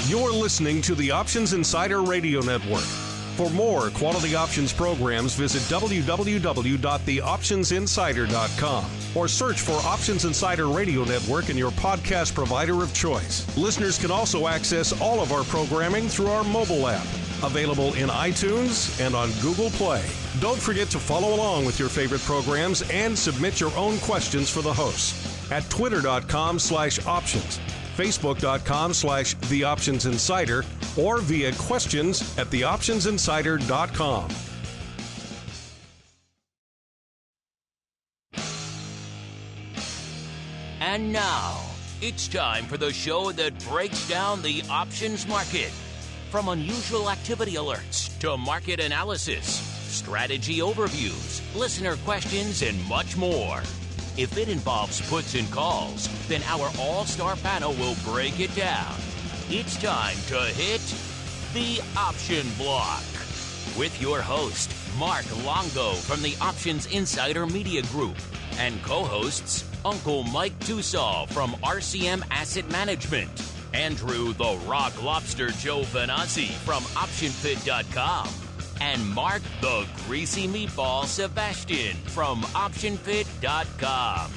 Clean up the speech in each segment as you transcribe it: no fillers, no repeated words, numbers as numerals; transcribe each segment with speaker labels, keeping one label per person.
Speaker 1: You're listening to the Options Insider Radio Network. For more quality options programs, visit www.theoptionsinsider.com or search for Options Insider Radio Network in your podcast provider of choice. Listeners can also access all of our programming through our mobile app, available in iTunes and on Google Play. Don't forget to follow along with your favorite programs and submit your own questions for the hosts at twitter.com/options, facebook.com/theoptionsinsider, or via questions at theoptionsinsider.com.
Speaker 2: And now, it's time for the show that breaks down the options market. From unusual activity alerts to market analysis, strategy overviews, listener questions, and much more. If it involves puts and calls, then our all-star panel will break it down. It's time to hit the Option Block with your host, Mark Longo from the Options Insider Media Group, and co-hosts Uncle Mike Tosaw from RCM Asset Management, Andrew the Rock Lobster Joe Venazzi from OptionFit.com, and Mark the Greasy Meatball Sebastian from OptionFit.com.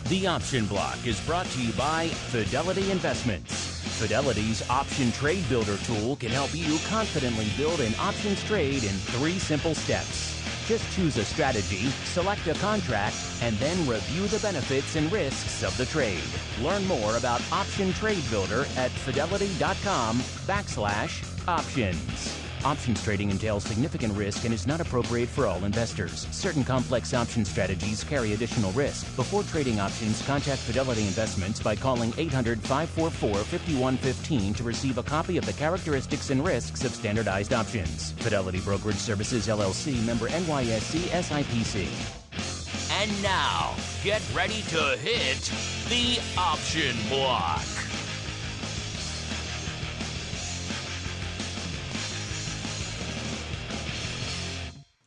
Speaker 2: The Option Block is brought to you by Fidelity Investments. Fidelity's Option Trade Builder tool can help you confidently build an options trade in 3 simple steps. Just choose a strategy, select a contract, and then review the benefits and risks of the trade. Learn more about Option Trade Builder at fidelity.com/options. Options trading entails significant risk and is not appropriate for all investors. Certain complex option strategies carry additional risk. Before trading options, contact Fidelity Investments by calling 800-544-5115 to receive a copy of the characteristics and risks of standardized options. Fidelity Brokerage Services, LLC, member NYSE SIPC. And now, get ready to hit the Option Block.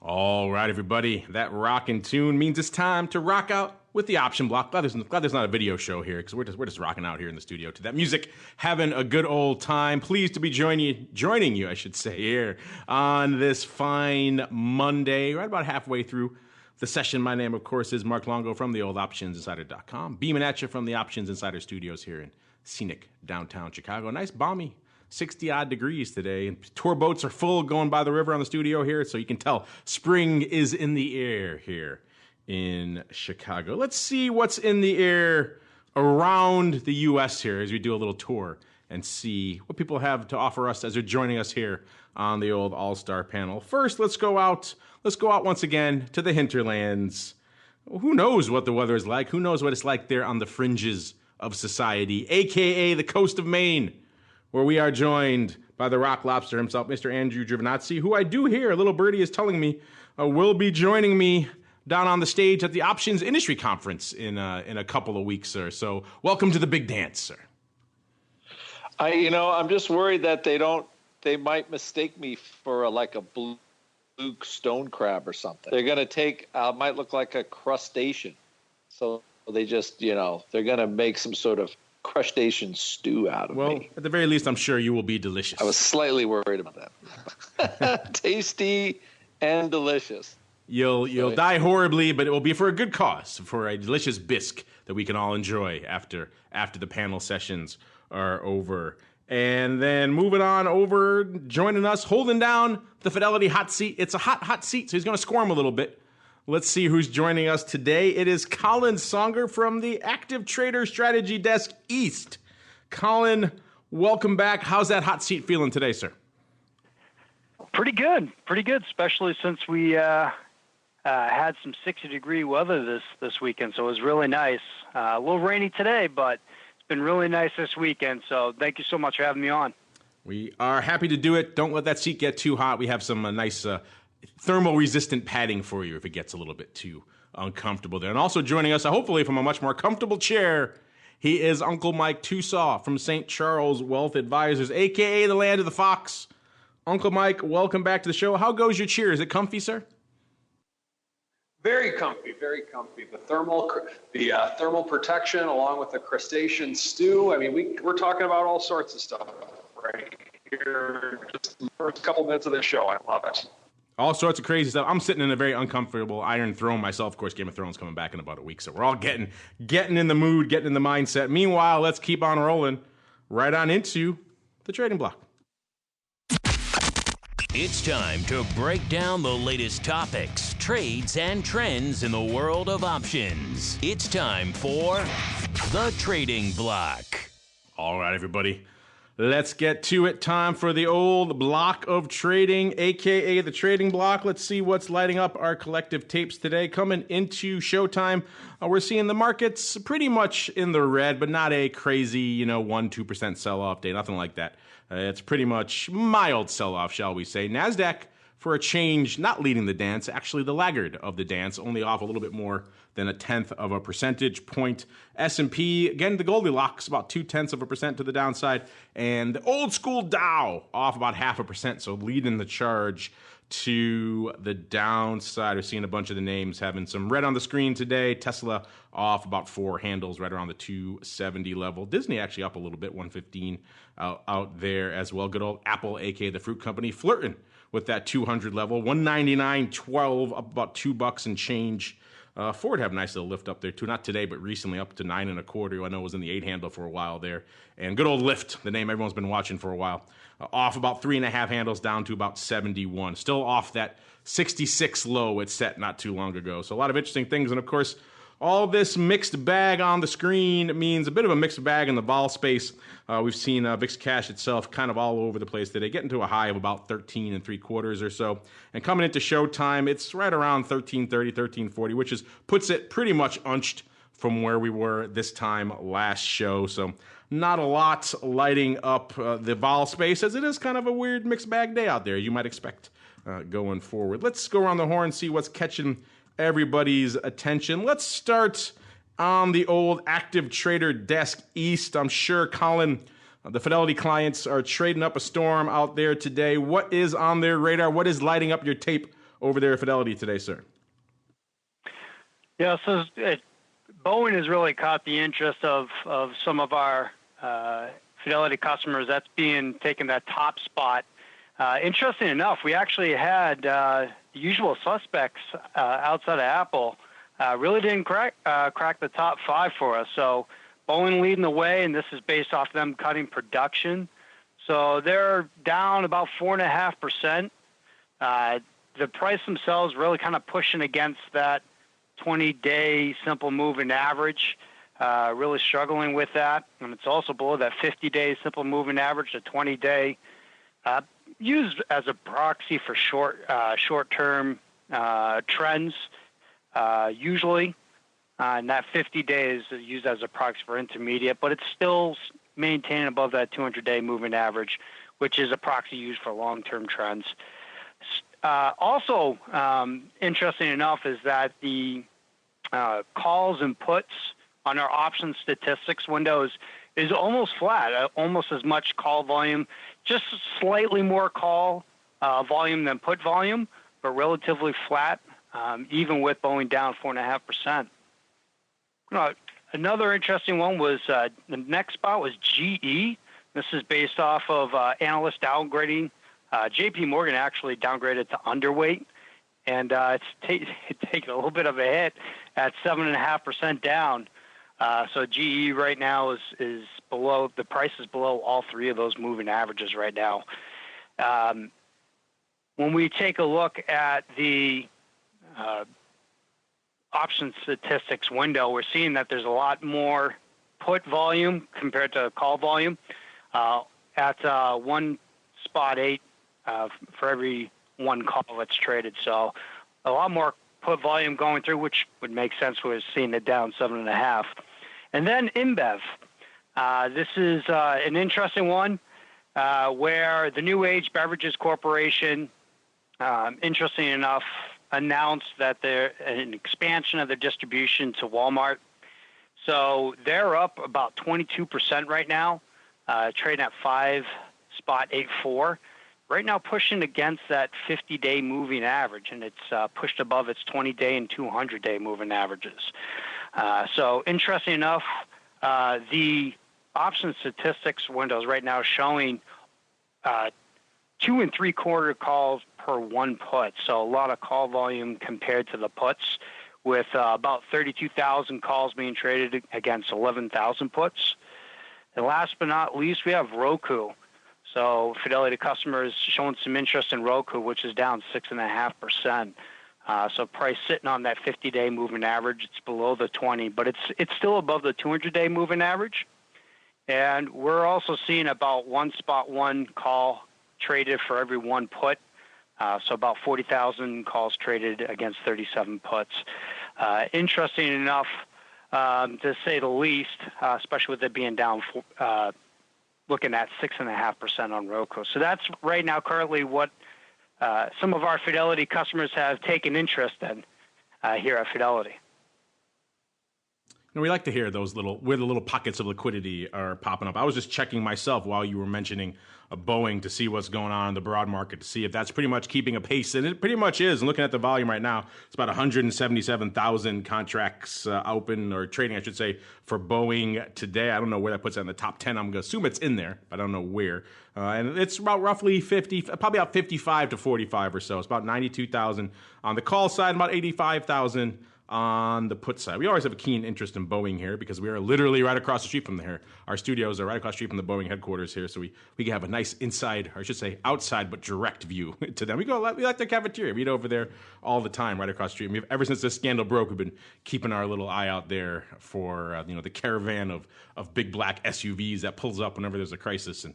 Speaker 3: All right, everybody. That rockin' tune means it's time to rock out with the Option Block. Glad there's not a video show here because we're just rocking out here in the studio to that music, having a good old time. Pleased to be joining you, I should say, here on this fine Monday, right about halfway through the session. My name, of course, is Mark Longo from the old OptionsInsider.com, beaming at you from the Options Insider Studios here in scenic downtown Chicago. Nice balmy 60-odd degrees today. And tour boats are full going by the river on the studio here, so you can tell spring is in the air here in Chicago. Let's see what's in the air around the U.S. here as we do a little tour and see what people have to offer us as they're joining us here on the old All-Star panel. First, let's go out once again to the hinterlands. Who knows what the weather is like? Who knows what it's like there on the fringes of society, a.k.a. the coast of Maine, where we are joined by the Rock Lobster himself, Mr. Andrew Giovinazzi, who I do hear, a little birdie is telling me, will be joining me down on the stage at the Options Industry Conference in a couple of weeks, sir. So welcome to the big dance, sir.
Speaker 4: I'm just worried that they might mistake me for a blue stone crab or something. They're going to might look like a crustacean. So they just, they're going to make some sort of crustacean stew out of me.
Speaker 3: Well, at the very least, I'm sure you will be delicious.
Speaker 4: I was slightly worried about that. Tasty and delicious.
Speaker 3: You'll die horribly, but it will be for a good cause, for a delicious bisque that we can all enjoy after the panel sessions are over. And then moving on over, joining us, holding down the Fidelity hot seat. It's a hot seat, so he's going to squirm a little bit. Let's see who's joining us today. It is Colin Songer from the Active Trader Strategy Desk East. Colin, welcome back. How's that hot seat feeling today, sir?
Speaker 5: Pretty good, especially since we had some 60-degree weather this weekend, so it was really nice. A little rainy today, but it's been really nice this weekend, so thank you so much for having me on.
Speaker 3: We are happy to do it. Don't let that seat get too hot. We have some nice thermal-resistant padding for you if it gets a little bit too uncomfortable there. And also joining us, hopefully from a much more comfortable chair, he is Uncle Mike Tosaw from St. Charles Wealth Advisors, a.k.a. the land of the fox. Uncle Mike, welcome back to the show. How goes your chair? Is it comfy, sir?
Speaker 6: Very comfy, very comfy. The thermal protection along with the crustacean stew. I mean, we're talking about all sorts of stuff right here. Just the first couple minutes of the show. I love it.
Speaker 3: All sorts of crazy stuff. I'm sitting in a very uncomfortable Iron Throne myself. Of course, Game of Thrones coming back in about a week, so we're all getting in the mood, getting in the mindset. Meanwhile, let's keep on rolling right on into the trading block.
Speaker 2: It's time to break down the latest topics, trades, and trends in the world of options. It's time for the trading block.
Speaker 3: All right, everybody. Let's get to it. Time for the old block of trading, a.k.a. the trading block. Let's see what's lighting up our collective tapes today. Coming into showtime, we're seeing the markets pretty much in the red, but not a crazy, 1-2% sell-off day, nothing like that. It's pretty much mild sell-off, shall we say. NASDAQ, for a change, not leading the dance, actually the laggard of the dance, only off a little bit more than 1/10 of a percentage point. S&P, again, the Goldilocks, about 0.2% to the downside. And the old school Dow, off about 0.5%, so leading the charge to the downside. We're seeing a bunch of the names having some red on the screen today. Tesla off about 4 handles, right around the 270 level. Disney actually up a little bit, 115 out there as well. Good old Apple, a.k.a. the fruit company, flirting with that 200 level. 199.12, up about $2 and change. Ford have a nice little lift up there too. Not today, but recently up to 9.25. I know it was in the 8 handle for a while there. And good old LYFT, the name everyone's been watching for a while. Off about 3.5 handles down to about 71. Still off that 66 low it set not too long ago. So a lot of interesting things. And of course, all this mixed bag on the screen means a bit of a mixed bag in the vol space. We've seen VIX cash itself kind of all over the place today, getting to a high of about 13.75 or so. And coming into showtime, it's right around 13.30, 13.40, which puts it pretty much unched from where we were this time last show. So not a lot lighting up the vol space, as it is kind of a weird mixed bag day out there, you might expect going forward. Let's go around the horn, see what's catching everybody's attention. Let's start on the old active trader desk east. I'm sure, Colin, the Fidelity clients are trading up a storm out there today. What is on their radar? What is lighting up your tape over there at Fidelity today, sir?
Speaker 5: Yeah, so Boeing has really caught the interest of some of our Fidelity customers. That's taking that top spot. Interesting enough, we actually had the usual suspects outside of Apple really didn't crack the top 5 for us. So Boeing leading the way, and this is based off them cutting production. So they're down about 4.5%. The price themselves really kind of pushing against that 20-day simple moving average, really struggling with that. And it's also below that 50-day simple moving average, the 20-day, used as a proxy for short-term trends, usually. And that 50 days is used as a proxy for intermediate, but it's still maintaining above that 200-day moving average, which is a proxy used for long-term trends. Also, interesting enough is that the calls and puts on our option statistics windows is almost flat, almost as much call volume, just slightly more call volume than put volume, but relatively flat, even with Boeing down 4.5%. Another interesting one was the next spot was GE. This is based off of analysts downgrading. JP Morgan actually downgraded to underweight, and it's taken a little bit of a hit at 7.5% down. So GE right now is below, the price is below all 3 of those moving averages right now. When we take a look at the option statistics window, we're seeing that there's a lot more put volume compared to call volume at 1.8 for every 1 call that's traded. So a lot more put volume going through, which would make sense. We're seeing it down 7.5. And then InBev. This is an interesting one where the New Age Beverages Corporation, interesting enough, announced that they're an expansion of their distribution to Walmart. So they're up about 22% right now, trading at 5.84. Right now pushing against that 50-day moving average, and it's pushed above its 20-day and 200-day moving averages. So interesting enough, the option statistics windows right now showing 2 3/4 calls per one put. So a lot of call volume compared to the puts, with about 32,000 calls being traded against 11,000 puts. And last but not least, we have Roku. So Fidelity Customers showing some interest in Roku, which is down 6.5%. So price sitting on that 50-day moving average. It's below the 20, but it's still above the 200-day moving average. And we're also seeing about 1.1 call traded for every one put. So about 40,000 calls traded against 37 puts. Interesting enough, to say the least, especially with it being down, looking at 6.5% on Roku. So that's right now currently what some of our Fidelity customers have taken interest in here at Fidelity.
Speaker 3: And we like to hear those where the little pockets of liquidity are popping up. I was just checking myself while you were mentioning Boeing to see what's going on in the broad market, to see if that's pretty much keeping a pace. And it pretty much is. And looking at the volume right now, it's about 177,000 contracts open or trading, I should say, for Boeing today. I don't know where that puts it in the top 10. I'm going to assume it's in there, but I don't know where. And it's about roughly 50, probably about 55 to 45 or so. It's about 92,000 on the call side, about 85,000 on the put side. We always have a keen interest in Boeing here because we are literally right across the street from here. Our studios are right across the street from the Boeing headquarters here, so we can have a nice inside, or I should say outside, but direct view to them. We like their cafeteria. We eat over there all the time, right across the street. And ever since this scandal broke, we've been keeping our little eye out there for the caravan of big black SUVs that pulls up whenever there's a crisis. And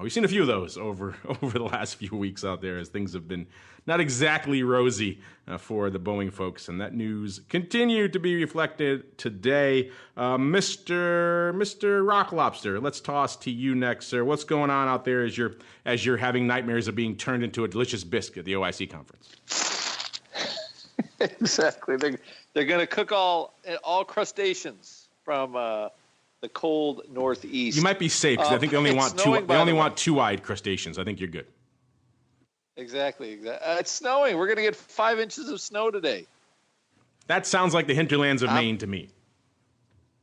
Speaker 3: we've seen a few of those over the last few weeks out there, as things have been not exactly rosy for the Boeing folks, and that news continued to be reflected today. Mr. Rock Lobster, let's toss to you next, sir. What's going on out there as you're having nightmares of being turned into a delicious biscuit at the OIC conference?
Speaker 4: Exactly. They're going to cook all crustaceans from the cold Northeast.
Speaker 3: You might be safe because I think they only want two-eyed crustaceans. I think you're good.
Speaker 4: Exactly. It's snowing. We're going to get 5 inches of snow today.
Speaker 3: That sounds like the hinterlands of Maine to me.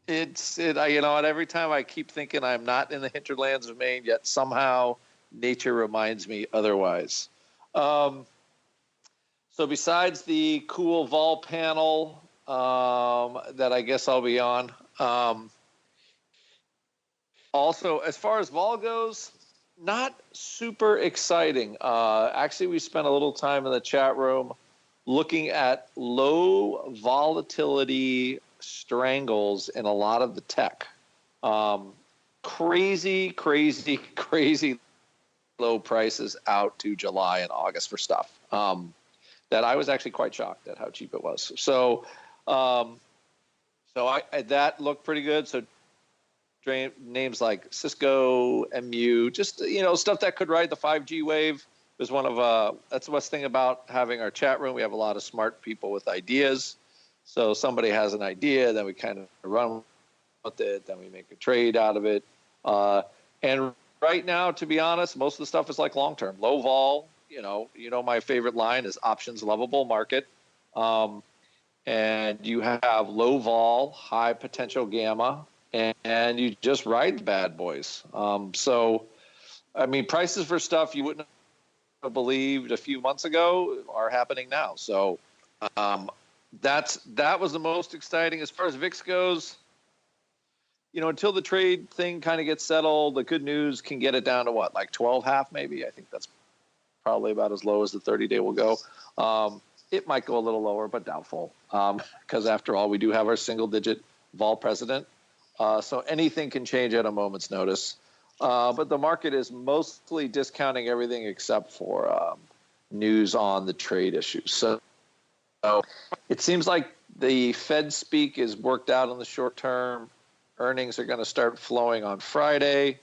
Speaker 4: Every time I keep thinking I'm not in the hinterlands of Maine, yet somehow nature reminds me otherwise. So besides the cool vol panel that I guess I'll be on, also, as far as vol goes, not super exciting. Actually, we spent a little time in the chat room looking at low volatility strangles in a lot of the tech. Crazy low prices out to July and August for stuff that I was actually quite shocked at how cheap it was. So that looked pretty good. So names like Cisco, MU, just stuff that could ride the 5G wave was one of that's the best thing about having our chat room. We have a lot of smart people with ideas. So somebody has an idea, then we kind of run with it, then we make a trade out of it. And right now, to be honest, most of the stuff is like long term, low vol. My favorite line is options lovable market. And you have low vol, high potential gamma. And you just ride the bad boys. Prices for stuff you wouldn't have believed a few months ago are happening now. So that was the most exciting. As far as VIX goes, until the trade thing kind of gets settled, the good news can get it down to what, like 12.5 maybe? I think that's probably about as low as the 30-day will go. It might go a little lower, but doubtful. Because after all, we do have our single-digit vol president. So anything can change at a moment's notice. But the market is mostly discounting everything except for news on the trade issues. So it seems like the Fed speak is worked out in the short term. Earnings are going to start flowing on Friday.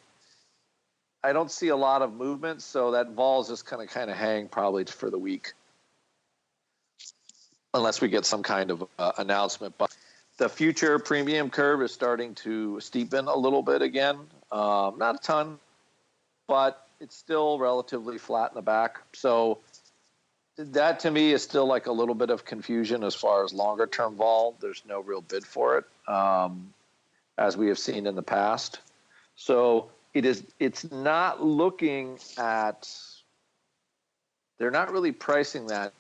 Speaker 4: I don't see a lot of movement, so that vol is just going to kind of hang probably for the week, unless we get some kind of announcement. But the future premium curve is starting to steepen a little bit again. Not a ton, but it's still relatively flat in the back. So that to me is still like a little bit of confusion as far as longer term vol. There's no real bid for it, as we have seen in the past. So it's not looking at, they're not really pricing that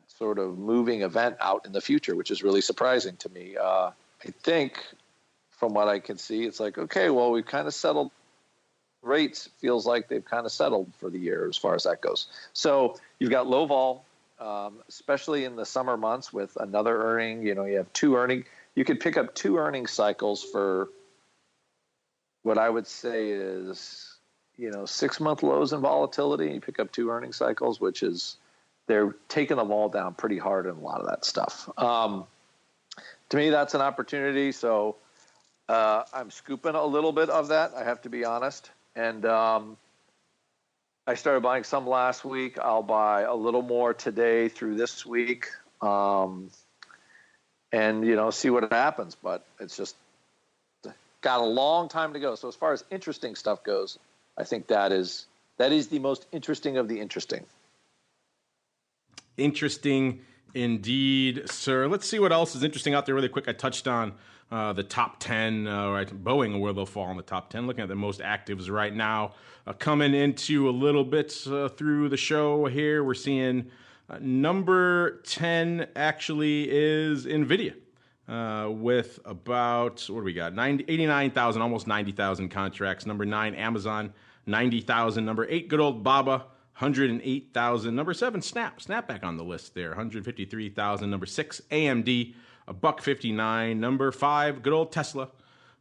Speaker 4: sort of moving event out in the future, which is really surprising to me. I think from what I can see, it's like, okay, well, we've kind of settled rates. Feels like they've kind of settled for the year as far as that goes. So you've got low vol, especially in the summer months with another earning. You have two earning. You could pick up two earning cycles for what I would say is, 6-month lows in volatility. You pick up two earning cycles, which is, they're taking the vol down pretty hard in a lot of that stuff. To me, that's an opportunity. So I'm scooping a little bit of that, I have to be honest. And I started buying some last week. I'll buy a little more today through this week, and see what happens. But it's just got a long time to go. So as far as interesting stuff goes, I think that is the most interesting of the interesting.
Speaker 3: Interesting indeed, sir. Let's see what else is interesting out there really quick. I touched on the top 10, right? Boeing, where they'll fall in the top 10. Looking at the most actives right now. Coming into a little bit through the show here, we're seeing number 10 actually is NVIDIA. With about, what do we got? 89,000, almost 90,000 contracts. Number 9, Amazon, 90,000. Number 8, good old BABA, 108,000. Number 7, Snap back on the list there, 153,000. Number 6, AMD, $1.59. Number 5, good old Tesla,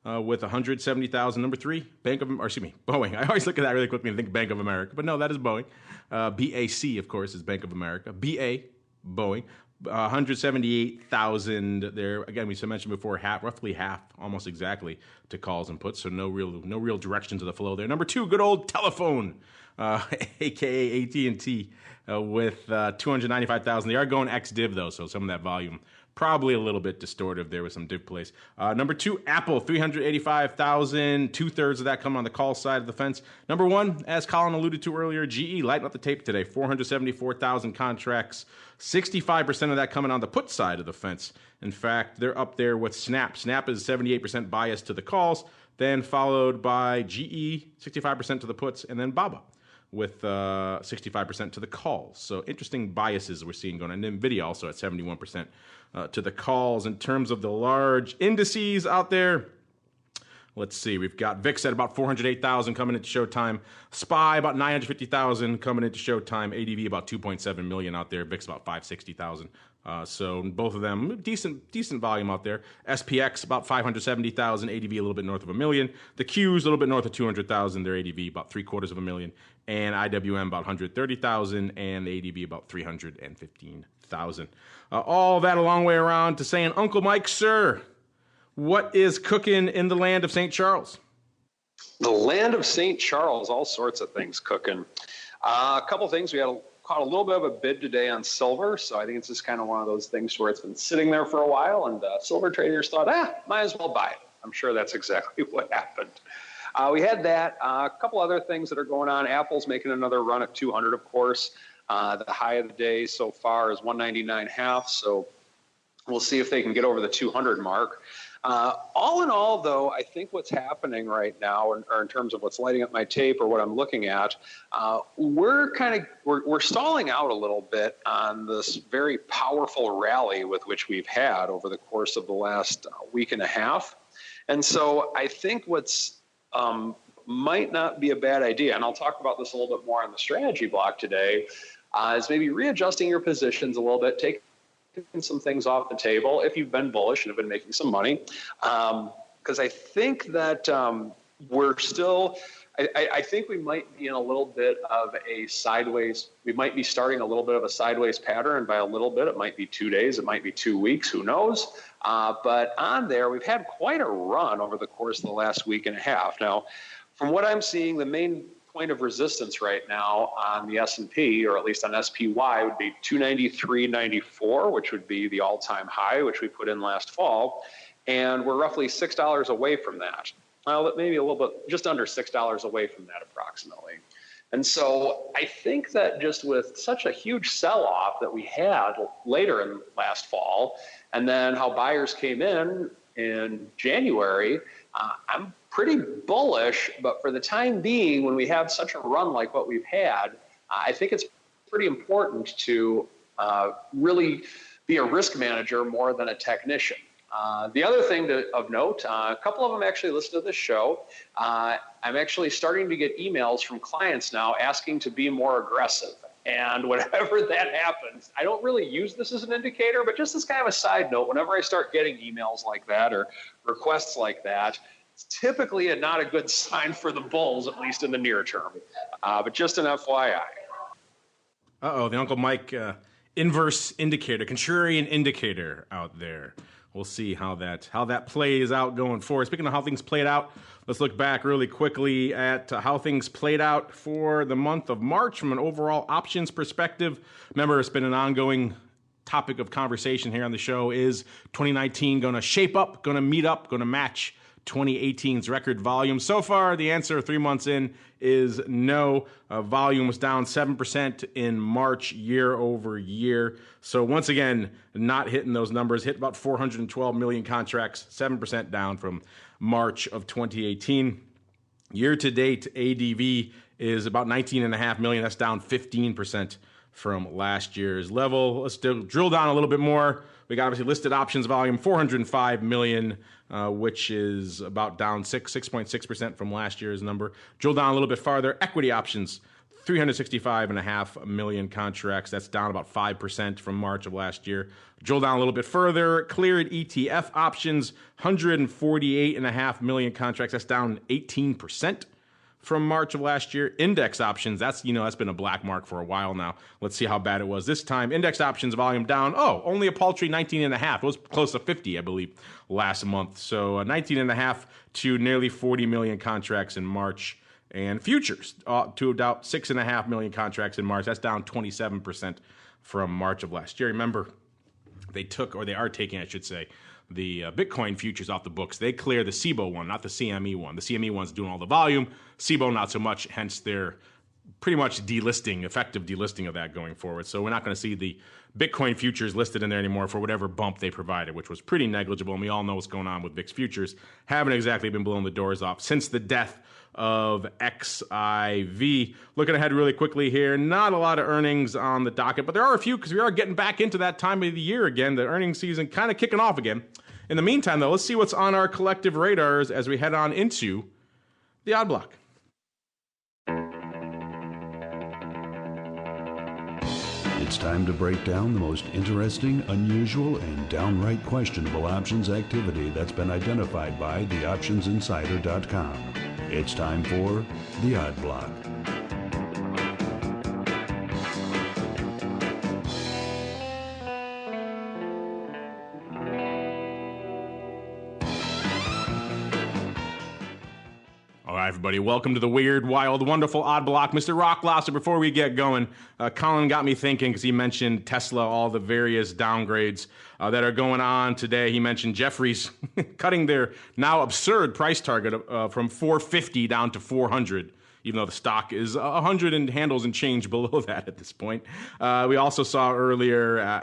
Speaker 3: with 170,000. Number 3, Boeing. I always look at that really quickly and think Bank of America, but no, that is Boeing. BAC, of course, is Bank of America. BA, Boeing. 178,000 there. Again, we mentioned before, roughly half, almost exactly, to calls and puts. So no real direction to the flow there. Number 2, good old telephone, aka AT&T, with 295,000. They are going ex-div though, so some of that volume probably a little bit distortive there with some div plays. Number 2, Apple, 385,000. 2/3 of that come on the call side of the fence. Number 1, as Colin alluded to earlier, GE, lighting up the tape today, 474,000 contracts. 65% of that coming on the put side of the fence. In fact, they're up there with Snap. Snap is 78% biased to the calls, then followed by GE, 65% to the puts, and then BABA with 65% to the calls. So interesting biases we're seeing going on. And NVIDIA also at 71% to the calls. In terms of the large indices out there, let's see. We've got VIX at about 408,000 coming into showtime. SPY about 950,000 coming into showtime. ADV about 2.7 million out there. VIX about 560,000. So both of them decent volume out there. SPX about 570,000. ADV a little bit north of 1 million. The Qs a little bit north of 200,000. Their ADV about 750,000. And IWM about 130,000. And the ADV about 315,000. All that a long way around to saying, Uncle Mike, sir, what is cooking in the land of St. Charles?
Speaker 6: The land of St. Charles, all sorts of things cooking. A couple things. We caught a little bit of a bid today on silver, so I think it's just kind of one of those things where it's been sitting there for a while, and silver traders thought, might as well buy it. I'm sure that's exactly what happened. We had that. A couple other things that are going on. Apple's making another run at 200, of course. The high of the day so far is 199.5, so we'll see if they can get over the 200 mark. All in all, though, I think what's happening right now, or in terms of what's lighting up my tape or what I'm looking at, we're stalling out a little bit on this very powerful rally with which we've had over the course of the last week and a half. And so I think what's might not be a bad idea, and I'll talk about this a little bit more on the strategy block today, is maybe readjusting your positions a little bit, taking some things off the table if you've been bullish and have been making some money. Because I think that we're still, I think we might be in a little bit of a sideways, we might be starting a little bit of a sideways pattern. And by a little bit, it might be 2 days, it might be 2 weeks, who knows? But on there, we've had quite a run over the course of the last week and a half. Now, from what I'm seeing, the main point of resistance right now on the S&P, or at least on SPY, would be 293.94, which would be the all-time high, which we put in last fall. And we're roughly $6 away from that. Well, maybe a little bit, just under $6 away from that approximately. And so I think that just with such a huge sell-off that we had later in last fall, and then how buyers came in January, I'm pretty bullish, but for the time being, when we have such a run like what we've had, I think it's pretty important to really be a risk manager more than a technician. The other thing of note, a couple of them actually listened to this show. I'm actually starting to get emails from clients now asking to be more aggressive. And whenever that happens, I don't really use this as an indicator, but just as kind of a side note, whenever I start getting emails like that or requests like that, it's typically not a good sign for the bulls, at least in the near term. But just an FYI.
Speaker 3: The Uncle Mike inverse indicator, contrarian indicator out there. We'll see how that plays out going forward. Speaking of how things played out, let's look back really quickly at how things played out for the month of March from an overall options perspective. Remember, it's been an ongoing topic of conversation here on the show. Is 2019 going to shape up, going to meet up, going to match 2018's record volume? So far, the answer 3 months in is no. Volume was down 7% in March year over year. So once again, not hitting those numbers. Hit about 412 million contracts, 7% down from March of 2018. Year to date, ADV is about 19.5 million. That's down 15% from last year's level. Let's drill down a little bit more. We got obviously listed options volume, 405 million, which is about down 6.6% from last year's number. Drill down a little bit farther. Equity options, 365.5 million contracts. That's down about 5% from March of last year. Drill down a little bit further. Cleared ETF options, 148.5 million contracts. That's down 18% from March of last year. Index options, that's been a black mark for a while now. Let's see how bad it was this time. Index options volume down, only a paltry 19.5. It was close to 50, I believe, last month. So 19.5 to nearly 40 million contracts in March. And futures to about 6.5 million contracts in March. That's down 27% from March of last year. Remember, they are taking, I should say, the Bitcoin futures off the books. They clear the SIBO one, not the CME one. The CME one's doing all the volume. SIBO not so much, hence they're pretty much effective delisting of that going forward. So we're not going to see the Bitcoin futures listed in there anymore for whatever bump they provided, which was pretty negligible. And we all know what's going on with VIX futures. Haven't exactly been blowing the doors off since the death of XIV. Looking ahead really quickly here, not a lot of earnings on the docket, but there are a few because we are getting back into that time of the year again. The earnings season kind of kicking off again. In the meantime, though, let's see what's on our collective radars as we head on into the Odd Block.
Speaker 7: It's time to break down the most interesting, unusual, and downright questionable options activity that's been identified by theoptionsinsider.com. It's time for the Odd Block.
Speaker 3: All right, everybody, welcome to the weird, wild, wonderful Odd Block. Mr. Rock Lobster, before we get going, Colin got me thinking because he mentioned Tesla, all the various downgrades that are going on today. He mentioned Jefferies cutting their now absurd price target from 450 down to 400, even though the stock is 100 and handles and change below that at this point. We also saw earlier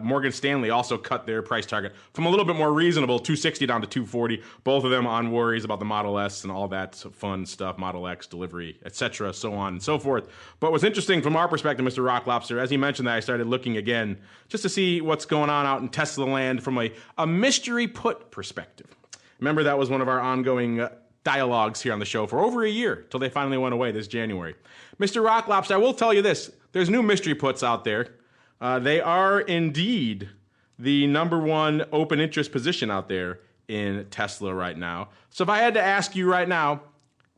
Speaker 3: Morgan Stanley also cut their price target from a little bit more reasonable, 260 down to 240. Both of them on worries about the Model S and all that fun stuff, Model X, delivery, etc., so on and so forth. But what's interesting from our perspective, Mr. Rock Lobster, as he mentioned that, I started looking again just to see what's going on out in Tesla land from a mystery put perspective. Remember, that was one of our ongoing dialogues here on the show for over a year till they finally went away this January. Mr. Rock Lobster, I will tell you this. There's new mystery puts out there. They are indeed the number one open interest position out there in Tesla right now. So if I had to ask you right now,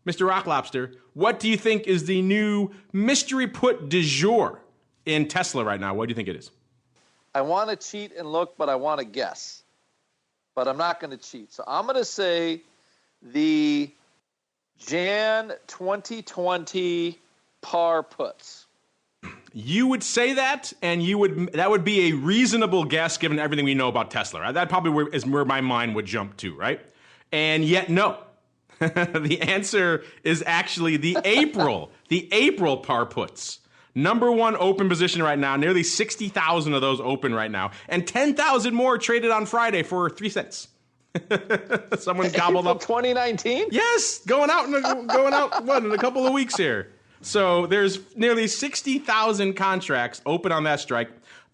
Speaker 3: Mr. Rock Lobster, what do you think is the new mystery put du jour in Tesla right now? What do you think it is?
Speaker 4: I want to cheat and look, but I want to guess. But I'm not going to cheat. So I'm going to say the Jan 2020 par puts.
Speaker 3: You would say that, and that would be a reasonable guess given everything we know about Tesla. Right? That probably is where my mind would jump to, right? And yet, no. The answer is actually the April par puts. Number one open position right now, nearly 60,000 of those open right now, and 10,000 more traded on Friday for 3 cents. Someone gobbled up
Speaker 4: 2019.
Speaker 3: Yes, going out in a couple of weeks here. So there's nearly 60,000 contracts open on that strike.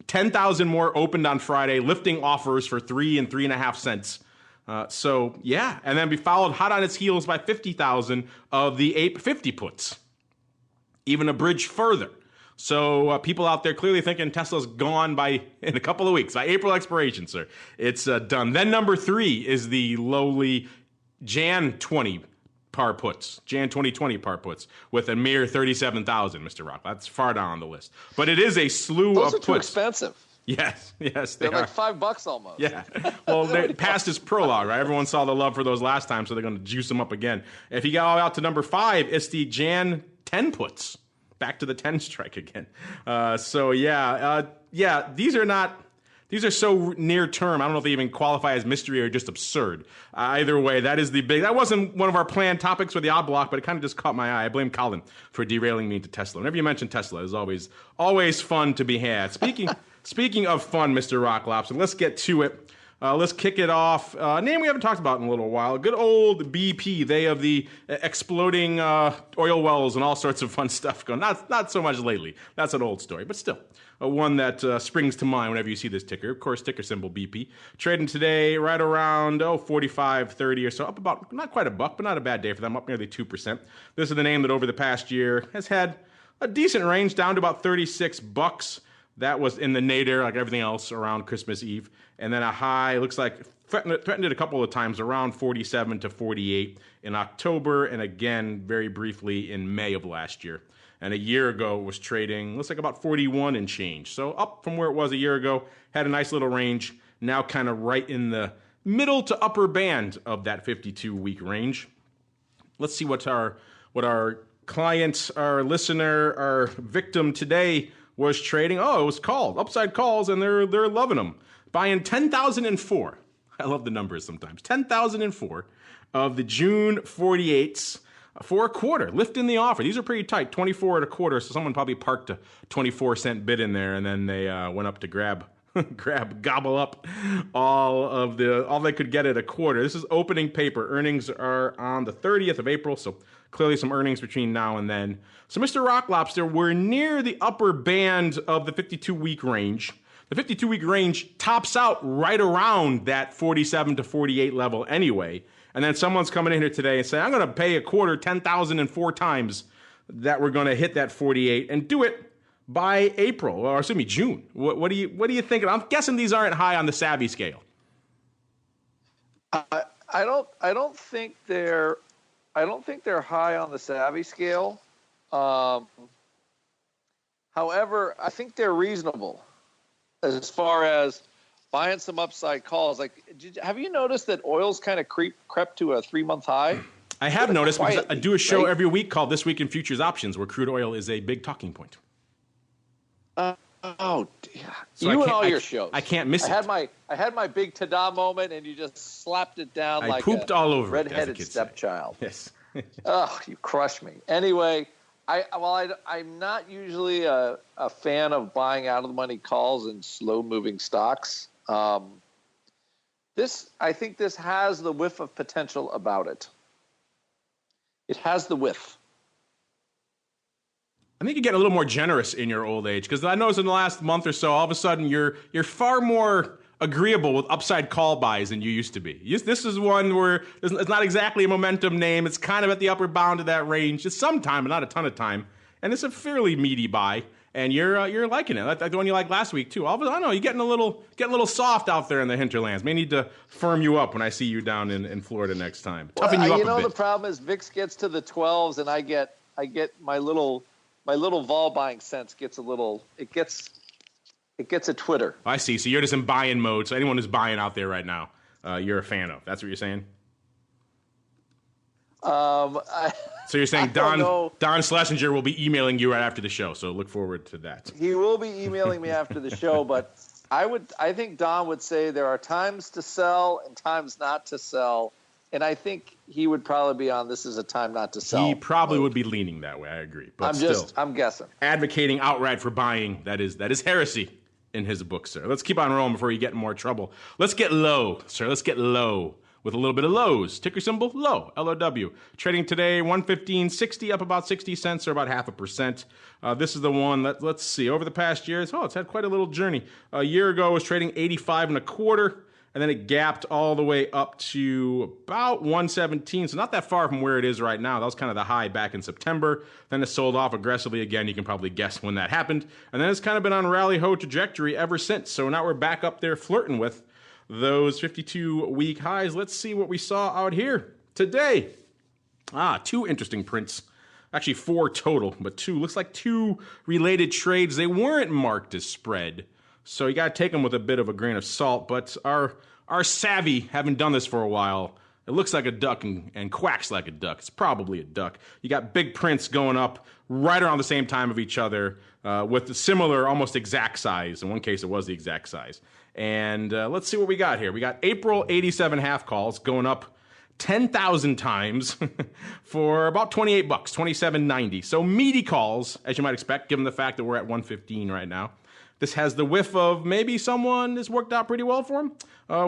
Speaker 3: 10,000 more opened on Friday, lifting offers for 3 and 3.5 cents. So yeah, and then be followed hot on its heels by 50,000 of the AAPL puts, even a bridge further. So people out there clearly thinking Tesla's gone in a couple of weeks, by April expiration, sir. It's done. Then number 3 is the lowly Jan 20 par puts, Jan 2020 par puts, with a mere 37,000, Mr. Rock. That's far down on the list. But it is a slew
Speaker 4: Those
Speaker 3: of
Speaker 4: are
Speaker 3: puts.
Speaker 4: too expensive.
Speaker 3: Yes,
Speaker 4: They're
Speaker 3: are.
Speaker 4: like $5 almost.
Speaker 3: Yeah. Well, they're past his prologue, right? Everyone saw the love for those last time, so they're going to juice them up again. If you get all out to number 5, it's the Jan 10 puts. Back to the 10 strike again. These are so near term. I don't know if they even qualify as mystery or just absurd. Either way, that wasn't one of our planned topics for the odd block, but it kind of just caught my eye. I blame Colin for derailing me into Tesla. Whenever you mention Tesla, it's always fun to be had. Speaking of fun, Mr. Rock Lobster, let's get to it. Let's kick it off. A name we haven't talked about in a little while. Good old BP. They have the exploding oil wells and all sorts of fun stuff going. Not so much lately. That's an old story, but still. One that springs to mind whenever you see this ticker. Of course, ticker symbol BP. Trading today right around 45.30 or so. Up about, not quite a buck, but not a bad day for them. Up nearly 2%. This is the name that over the past year has had a decent range down to about 36 bucks. That was in the nadir, like everything else, around Christmas Eve. And then a high, looks like, threatened it a couple of times, around 47 to 48 in October, and again, very briefly, in May of last year. And a year ago, it was trading, looks like about 41 and change. So up from where it was a year ago, had a nice little range, now kind of right in the middle to upper band of that 52-week range. Let's see what our client, our listener, our victim today was trading. Oh, it was called upside calls, and they're loving them. Buying 10,004. I love the numbers sometimes. 10,004 of the June 48s for a quarter, lifting the offer. These are pretty tight, 24 and a quarter. So someone probably parked a 24-cent bid in there, and then they went up to gobble up all they could get at a quarter. This is opening paper. Earnings are on the 30th of April, so clearly some earnings between now and then. So Mr. Rock Lobster, we're near the upper band of the 52-week range. The 52-week range tops out right around that 47 to 48 level anyway. And then someone's coming in here today and saying, I'm going to pay a quarter 10,004 times that we're going to hit that 48 and do it by April, or excuse me, June. What do you think? I'm guessing these aren't high on the savvy scale.
Speaker 4: I don't think they're high on the savvy scale. However, I think they're reasonable as far as buying some upside calls. Like, have you noticed that oil's kind of crept to a 3-month high?
Speaker 3: I have noticed because I do a show every week called This Week in Futures Options, where crude oil is a big talking point.
Speaker 4: Oh, dear.
Speaker 3: So
Speaker 4: You and all your shows.
Speaker 3: I can't miss it.
Speaker 4: I had my big ta-da moment, and you just slapped it down like
Speaker 3: pooped all over
Speaker 4: redheaded
Speaker 3: it, as the kids
Speaker 4: stepchild.
Speaker 3: Yes.
Speaker 4: Oh, you crushed me. Anyway, I'm not usually a fan of buying out of the money calls in slow-moving stocks. I think this has the whiff of potential about it. It has the whiff.
Speaker 3: I think you get a little more generous in your old age, because I noticed in the last month or so, all of a sudden you're far more agreeable with upside call buys than you used to be. This is one where it's not exactly a momentum name. It's kind of at the upper bound of that range. It's some time, but not a ton of time. And it's a fairly meaty buy, and you're liking it. Like the one you liked last week too. I don't know, you're getting a little soft out there in the hinterlands. May need to firm you up when I see you down in Florida next time. Toughen you up a bit.
Speaker 4: The problem is VIX gets to the 12s, and I get my little vol buying sense gets a little. It gets a Twitter.
Speaker 3: I see. So you're just in buy-in mode. So anyone who's buying out there right now, you're a fan of. That's what you're saying? So you're saying Don Schlesinger will be emailing you right after the show. So look forward to that.
Speaker 4: He will be emailing me after the show, but I think Don would say there are times to sell and times not to sell. And I think he would probably be on this is a time not to sell.
Speaker 3: He probably would be leaning that way. I agree. But
Speaker 4: I'm guessing.
Speaker 3: Advocating outright for buying, that is heresy in his book, sir. Let's keep on rolling before you get in more trouble. Let's get low, sir. Let's get low with a little bit of lows. Ticker symbol LOW, LOW. Trading today 115.60, up about 60 cents or about 0.5%. This is the one that, let's see, over the past years, it's had quite a little journey. A year ago, it was trading 85.25. And then it gapped all the way up to about 117. So not that far from where it is right now. That was kind of the high back in September. Then it sold off aggressively again. You can probably guess when that happened. And then it's kind of been on rally-ho trajectory ever since. So now we're back up there flirting with those 52-week highs. Let's see what we saw out here today. Two interesting prints. Actually, 4 total, but 2. Looks like 2 related trades. They weren't marked as spread. So you got to take them with a bit of a grain of salt. But our savvy, having done this for a while, it looks like a duck and quacks like a duck. It's probably a duck. You got big prints going up right around the same time of each other with a similar, almost exact size. In one case, it was the exact size. And let's see what we got here. We got April 87 half calls going up 10,000 times for about $28, $27.90. So meaty calls, as you might expect, given the fact that we're at 115 right now. This has the whiff of maybe someone has worked out pretty well for him.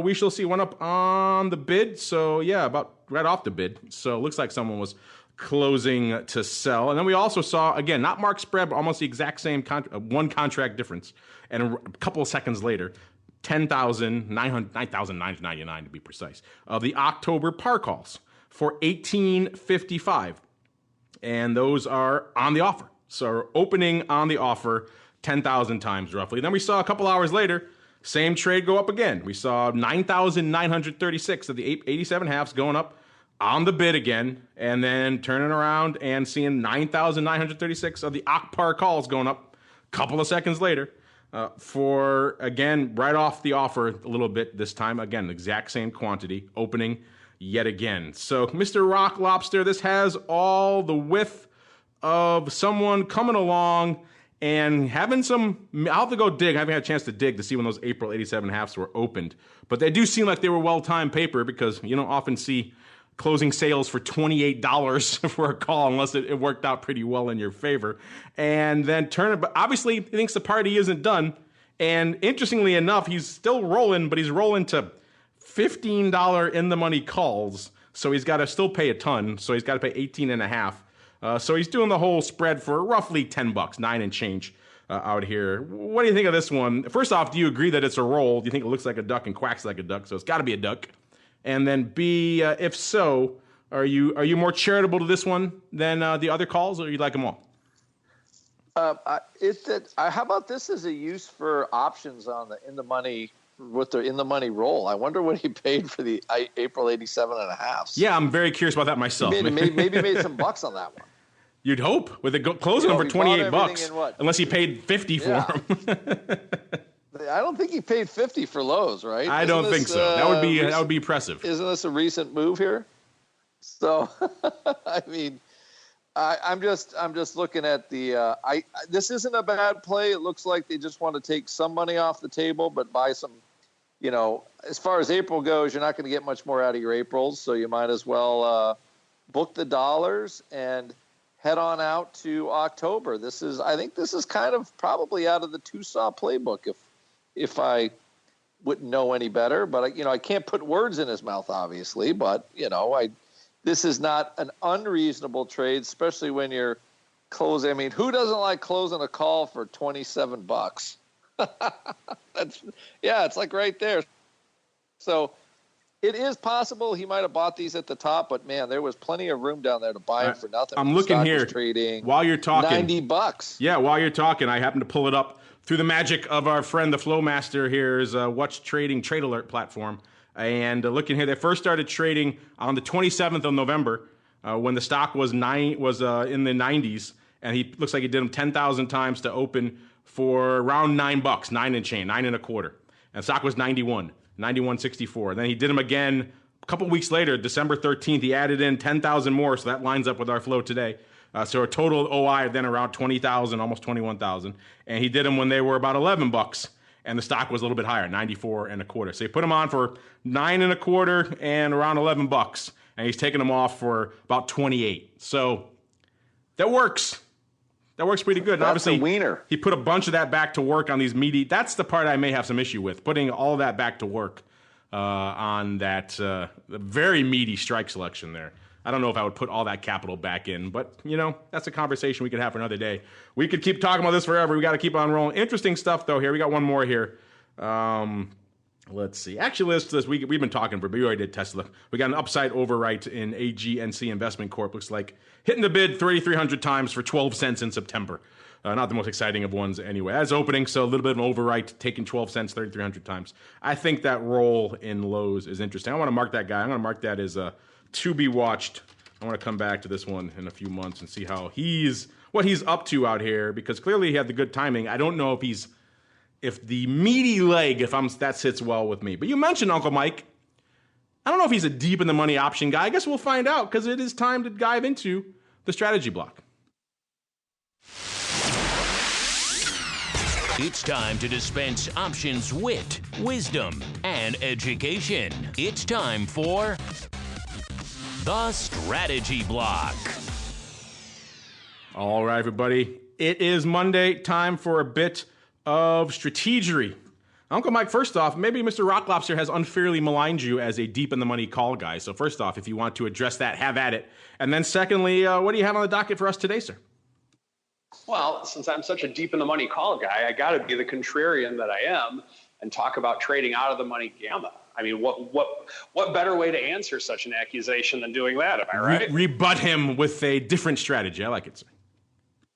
Speaker 3: We shall see. One up on the bid. So, yeah, about right off the bid. So it looks like someone was closing to sell. And then we also saw, again, not marked spread, but almost the exact same one contract difference. And a couple of seconds later, 9,999 to be precise, of the October par calls for $18.55. And those are on the offer. So opening on the offer 10,000 times roughly. Then we saw a couple hours later, same trade go up again. We saw 9,936 of the 87 halves going up on the bid again, and then turning around and seeing 9,936 of the par calls going up a couple of seconds later for, again, right off the offer a little bit this time. Again, the exact same quantity, opening yet again. So, Mr. Rock Lobster, this has all the whiff of someone coming along and having some, I'll have to go dig. I haven't had a chance to dig to see when those April 87 halves were opened. But they do seem like they were well-timed paper because you don't often see closing sales for $28 for a call unless it worked out pretty well in your favor. And then but obviously he thinks the party isn't done. And interestingly enough, he's still rolling, but he's rolling to $15 in-the-money calls. So he's got to still pay a ton. So he's got to pay 18.5. So he's doing the whole spread for roughly $10, 9 and change out here. What do you think of this one? First off, do you agree that it's a roll? Do you think it looks like a duck and quacks like a duck? So it's got to be a duck. And then B, if so, are you more charitable to this one than the other calls, or you like them all?
Speaker 4: How about this as a use for options on the in the money with the in the money roll? I wonder what he paid for the April 87 and a half.
Speaker 3: Yeah, I'm very curious about that myself.
Speaker 4: Maybe made some bucks on that one.
Speaker 3: You'd hope with it closing them for $28, unless he paid 50 for them.
Speaker 4: I don't think he paid 50 for Lowe's, right?
Speaker 3: I don't think so. That would be impressive.
Speaker 4: Isn't this a recent move here? So, I mean, I'm just looking at the. This isn't a bad play. It looks like they just want to take some money off the table, but buy some. You know, as far as April goes, you're not going to get much more out of your Aprils, so you might as well book the dollars and head on out to October. I think this is kind of probably out of the Tosaw playbook, if I wouldn't know any better. But I can't put words in his mouth, obviously. But this is not an unreasonable trade, especially when you're closing. I mean, who doesn't like closing a call for $27? It's like right there. So it is possible he might have bought these at the top, but man, there was plenty of room down there to buy them for nothing.
Speaker 3: I'm looking here
Speaker 4: trading
Speaker 3: while you're talking.
Speaker 4: $90.
Speaker 3: Yeah, while you're talking, I happen to pull it up through the magic of our friend the Flowmaster here's What's Trading Trade Alert platform. And looking here, they first started trading on the 27th of November when the stock was in the 90s, and he looks like he did them 10,000 times to open for around $9, 9 and change, 9 and a quarter. And stock was 91.64. Then he did them again a couple weeks later, December 13th. He added in 10,000 more, so that lines up with our flow today. So a total OI then around 20,000, almost 21,000. And he did them when they were about $11, and the stock was a little bit higher, 94 and a quarter. So he put them on for 9 and a quarter and around $11, and he's taking them off for about 28. So that works. That works pretty good. And obviously,
Speaker 4: a wiener.
Speaker 3: He put a bunch of that back to work on these meaty. That's the part I may have some issue with, putting all that back to work on that very meaty strike selection there. I don't know if I would put all that capital back in, but, that's a conversation we could have for another day. We could keep talking about this forever. We got to keep on rolling. Interesting stuff, though, here. We got one more here. Let's see. Actually, we've been talking for, but we already did Tesla. We got an upside overwrite in AGNC Investment Corp. Looks like hitting the bid 3,300 times for 12 cents in September. Not the most exciting of ones anyway. As opening, so a little bit of an overwrite, taking 12 cents 3,300 times. I think that roll in lows is interesting. I want to mark that guy. I'm going to mark that as to be watched. I want to come back to this one in a few months and see what he's up to out here, because clearly he had the good timing. I don't know if the meaty leg, that sits well with me. But you mentioned Uncle Mike. I don't know if he's a deep in the money option guy. I guess we'll find out, because it is time to dive into the strategy block.
Speaker 2: It's time to dispense options wit, wisdom, and education. It's time for the Strategy Block.
Speaker 3: All right, everybody. It is Monday. Time for a bit of strategery. Uncle Mike, first off, maybe Mr. Rock Lobster has unfairly maligned you as a deep in the money call guy. So first off, if you want to address that, have at it. And then secondly, what do you have on the docket for us today, sir?
Speaker 6: Well, since I'm such a deep in the money call guy, I got to be the contrarian that I am and talk about trading out of the money gamma. I mean, what better way to answer such an accusation than doing that? Am I right?
Speaker 3: Rebut him with a different strategy. I like it, sir.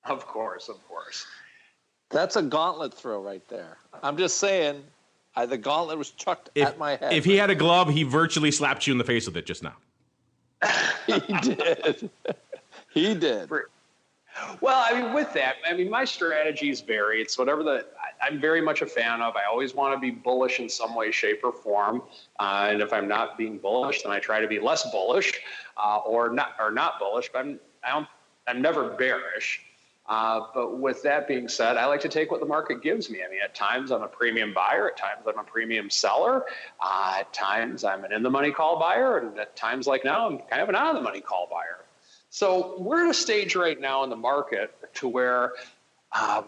Speaker 6: Of course.
Speaker 4: That's a gauntlet throw right there. I'm just saying, the gauntlet was chucked at my head.
Speaker 3: If he had a glove, he virtually slapped you in the face with it just now.
Speaker 4: He did.
Speaker 6: Well, I mean, with that, my strategies vary. It's whatever I'm very much a fan of. I always want to be bullish in some way, shape, or form. And if I'm not being bullish, then I try to be less bullish, or not bullish. But I'm never bearish. But with that being said, I like to take what the market gives me. I mean, at times I'm a premium buyer. At times I'm a premium seller. At times I'm an in-the-money call buyer. And at times like now, I'm kind of an out-of-the-money call buyer. So we're at a stage right now in the market to where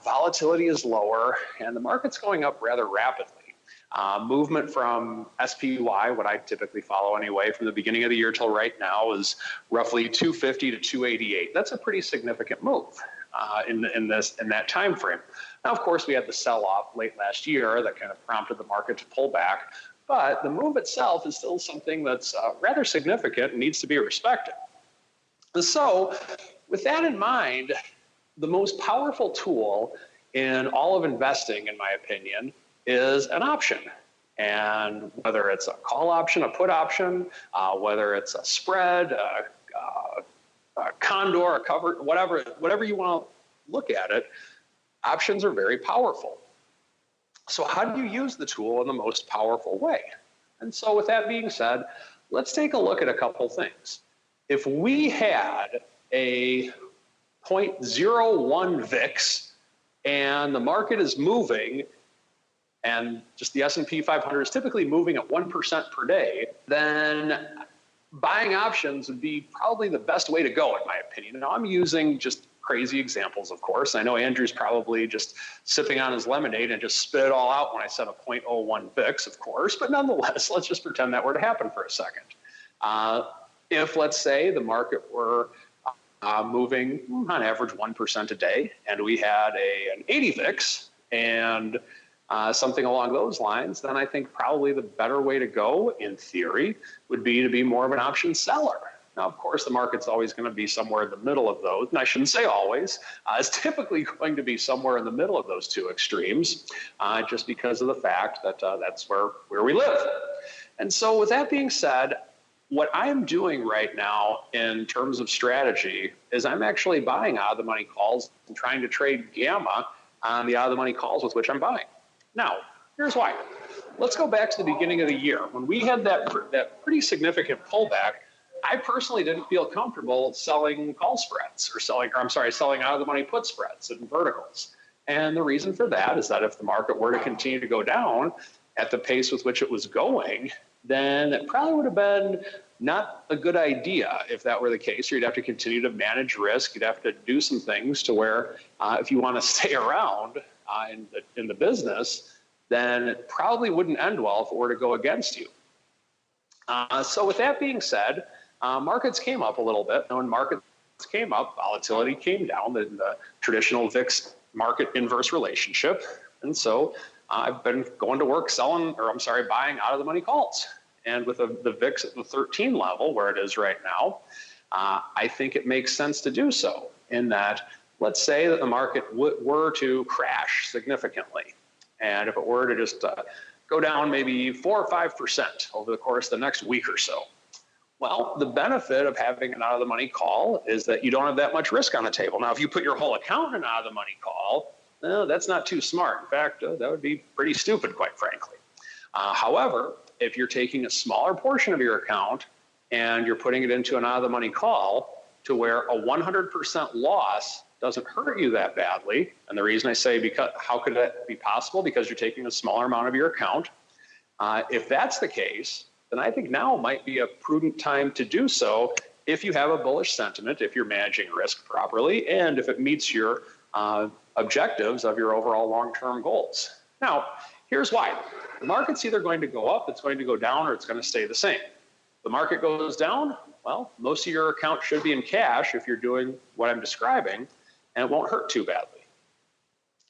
Speaker 6: volatility is lower and the market's going up rather rapidly. Movement from SPY, what I typically follow anyway, from the beginning of the year till right now is roughly 250 to 288. That's a pretty significant move in that time frame. Now, of course, we had the sell-off late last year that kind of prompted the market to pull back, but the move itself is still something that's rather significant and needs to be respected. So with that in mind, the most powerful tool in all of investing, in my opinion, is an option. And whether it's a call option, a put option, whether it's a spread, a condor, a cover, whatever you want to look at it, options are very powerful. So how do you use the tool in the most powerful way? And so with that being said, let's take a look at a couple things. If we had a 0.01 VIX and the market is moving and just the S&P 500 is typically moving at 1% per day, then buying options would be probably the best way to go, in my opinion. Now, I'm using just crazy examples, of course. I know Andrew's probably just sipping on his lemonade and just spit it all out when I said a 0.01 VIX, of course. But nonetheless, let's just pretend that were to happen for a second. If, let's say, the market were moving on average 1% a day, and we had an 80 VIX and something along those lines, then I think probably the better way to go, in theory, would be to be more of an option seller. Now, of course, the market's always going to be somewhere in the middle of those, and I shouldn't say always. It's typically going to be somewhere in the middle of those two extremes, just because of the fact that that's where we live. And so with that being said, what I'm doing right now in terms of strategy is I'm actually buying out-of-the-money calls and trying to trade gamma on the out-of-the-money calls with which I'm buying. Now, here's why. Let's go back to the beginning of the year. When we had that pretty significant pullback, I personally didn't feel comfortable selling call spreads selling out-of-the-money put spreads and verticals. And the reason for that is that if the market were to continue to go down at the pace with which it was going, then it probably would have been not a good idea if that were the case. You'd have to continue to manage risk. You'd have to do some things to where if you want to stay around in the business, then it probably wouldn't end well if it were to go against you. So with that being said, markets came up a little bit. And when markets came up, volatility came down, the traditional VIX market inverse relationship. And so I've been going to work buying out of the money calls. And with the VIX at the 13 level, where it is right now, I think it makes sense to do so in that, let's say that the market were to crash significantly. And if it were to just go down maybe 4 or 5% over the course of the next week or so. Well, the benefit of having an out-of-the-money call is that you don't have that much risk on the table. Now, if you put your whole account in an out-of-the-money call, that's not too smart. In fact, that would be pretty stupid, quite frankly. However, if you're taking a smaller portion of your account and you're putting it into an out-of-the-money call to where a 100% loss doesn't hurt you that badly, and the reason I say how could that be possible? Because you're taking a smaller amount of your account. If that's the case, then I think now might be a prudent time to do so if you have a bullish sentiment, if you're managing risk properly, and if it meets your objectives of your overall long-term goals. Now, here's why. The market's either going to go up, it's going to go down, or it's going to stay the same. The market goes down, well, most of your account should be in cash if you're doing what I'm describing, and it won't hurt too badly.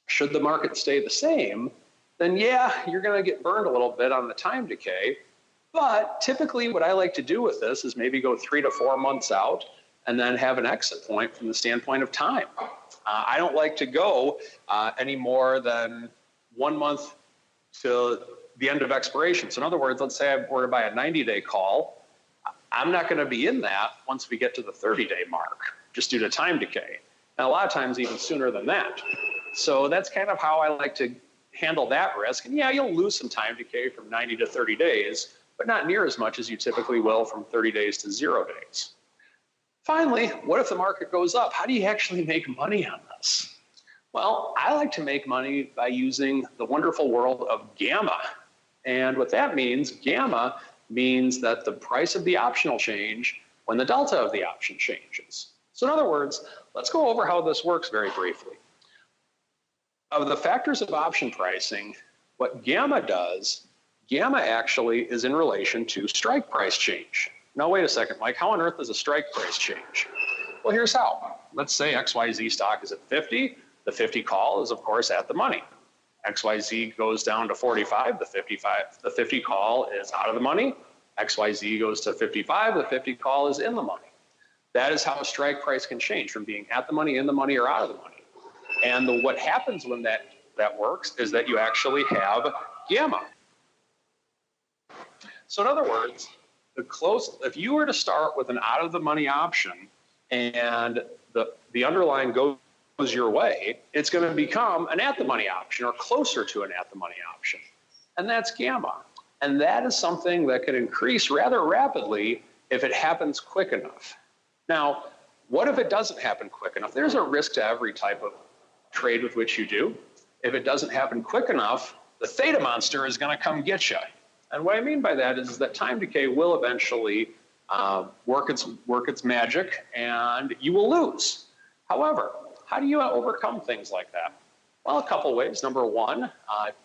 Speaker 6: Should the market stay the same, then yeah, you're going to get burned a little bit on the time decay. But typically what I like to do with this is maybe go 3 to 4 months out and then have an exit point from the standpoint of time. I don't like to go any more than 1 month to the end of expiration. So in other words, let's say I were to buy a 90-day call. I'm not going to be in that once we get to the 30-day mark, just due to time decay. And a lot of times even sooner than that. So that's kind of how I like to handle that risk. And yeah, you'll lose some time decay from 90 to 30 days, but not near as much as you typically will from 30 days to 0 days. Finally, what if the market goes up? How do you actually make money on this? Well, I like to make money by using the wonderful world of gamma. And what that means, gamma means that the price of the option will change when the delta of the option changes. So in other words, let's go over how this works very briefly. Of the factors of option pricing, what gamma does, gamma actually is in relation to strike price change. Now, wait a second, Mike, how on earth does a strike price change? Well, here's how. Let's say XYZ stock is at 50. The 50 call is, of course, at the money. XYZ goes down to 45. The 50 call is out of the money. XYZ goes to 55. The 50 call is in the money. That is how a strike price can change from being at the money, in the money, or out of the money. And what happens when that works is that you actually have gamma. So in other words, if you were to start with an out of the money option and the underlying goes your way, it's going to become an at the money option or closer to an at the money option. And that's gamma. And that is something that can increase rather rapidly if it happens quick enough. Now, what if it doesn't happen quick enough? There's a risk to every type of trade with which you do. If it doesn't happen quick enough, the theta monster is going to come get you. And what I mean by that is that time decay will eventually work its magic, and you will lose. However, how do you overcome things like that? Well, a couple ways. Number one,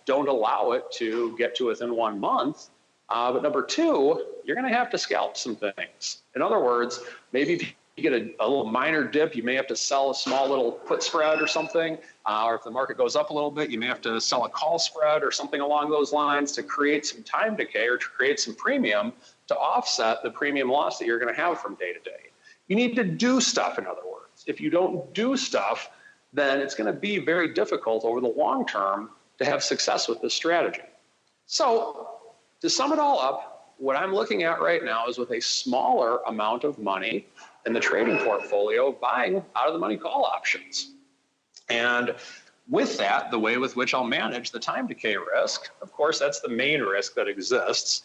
Speaker 6: don't allow it to get to within 1 month. But number two, you're going to have to scalp some things. In other words, maybe if you get a little minor dip, you may have to sell a small little put spread or something. Or if the market goes up a little bit, you may have to sell a call spread or something along those lines to create some time decay or to create some premium to offset the premium loss that you're going to have from day to day. You need to do stuff, in other words. If you don't do stuff, then it's going to be very difficult over the long term to have success with this strategy. So to sum it all up, what I'm looking at right now is with a smaller amount of money in the trading portfolio, buying out of the money call options. And with that, the way with which I'll manage the time decay risk, of course, that's the main risk that exists.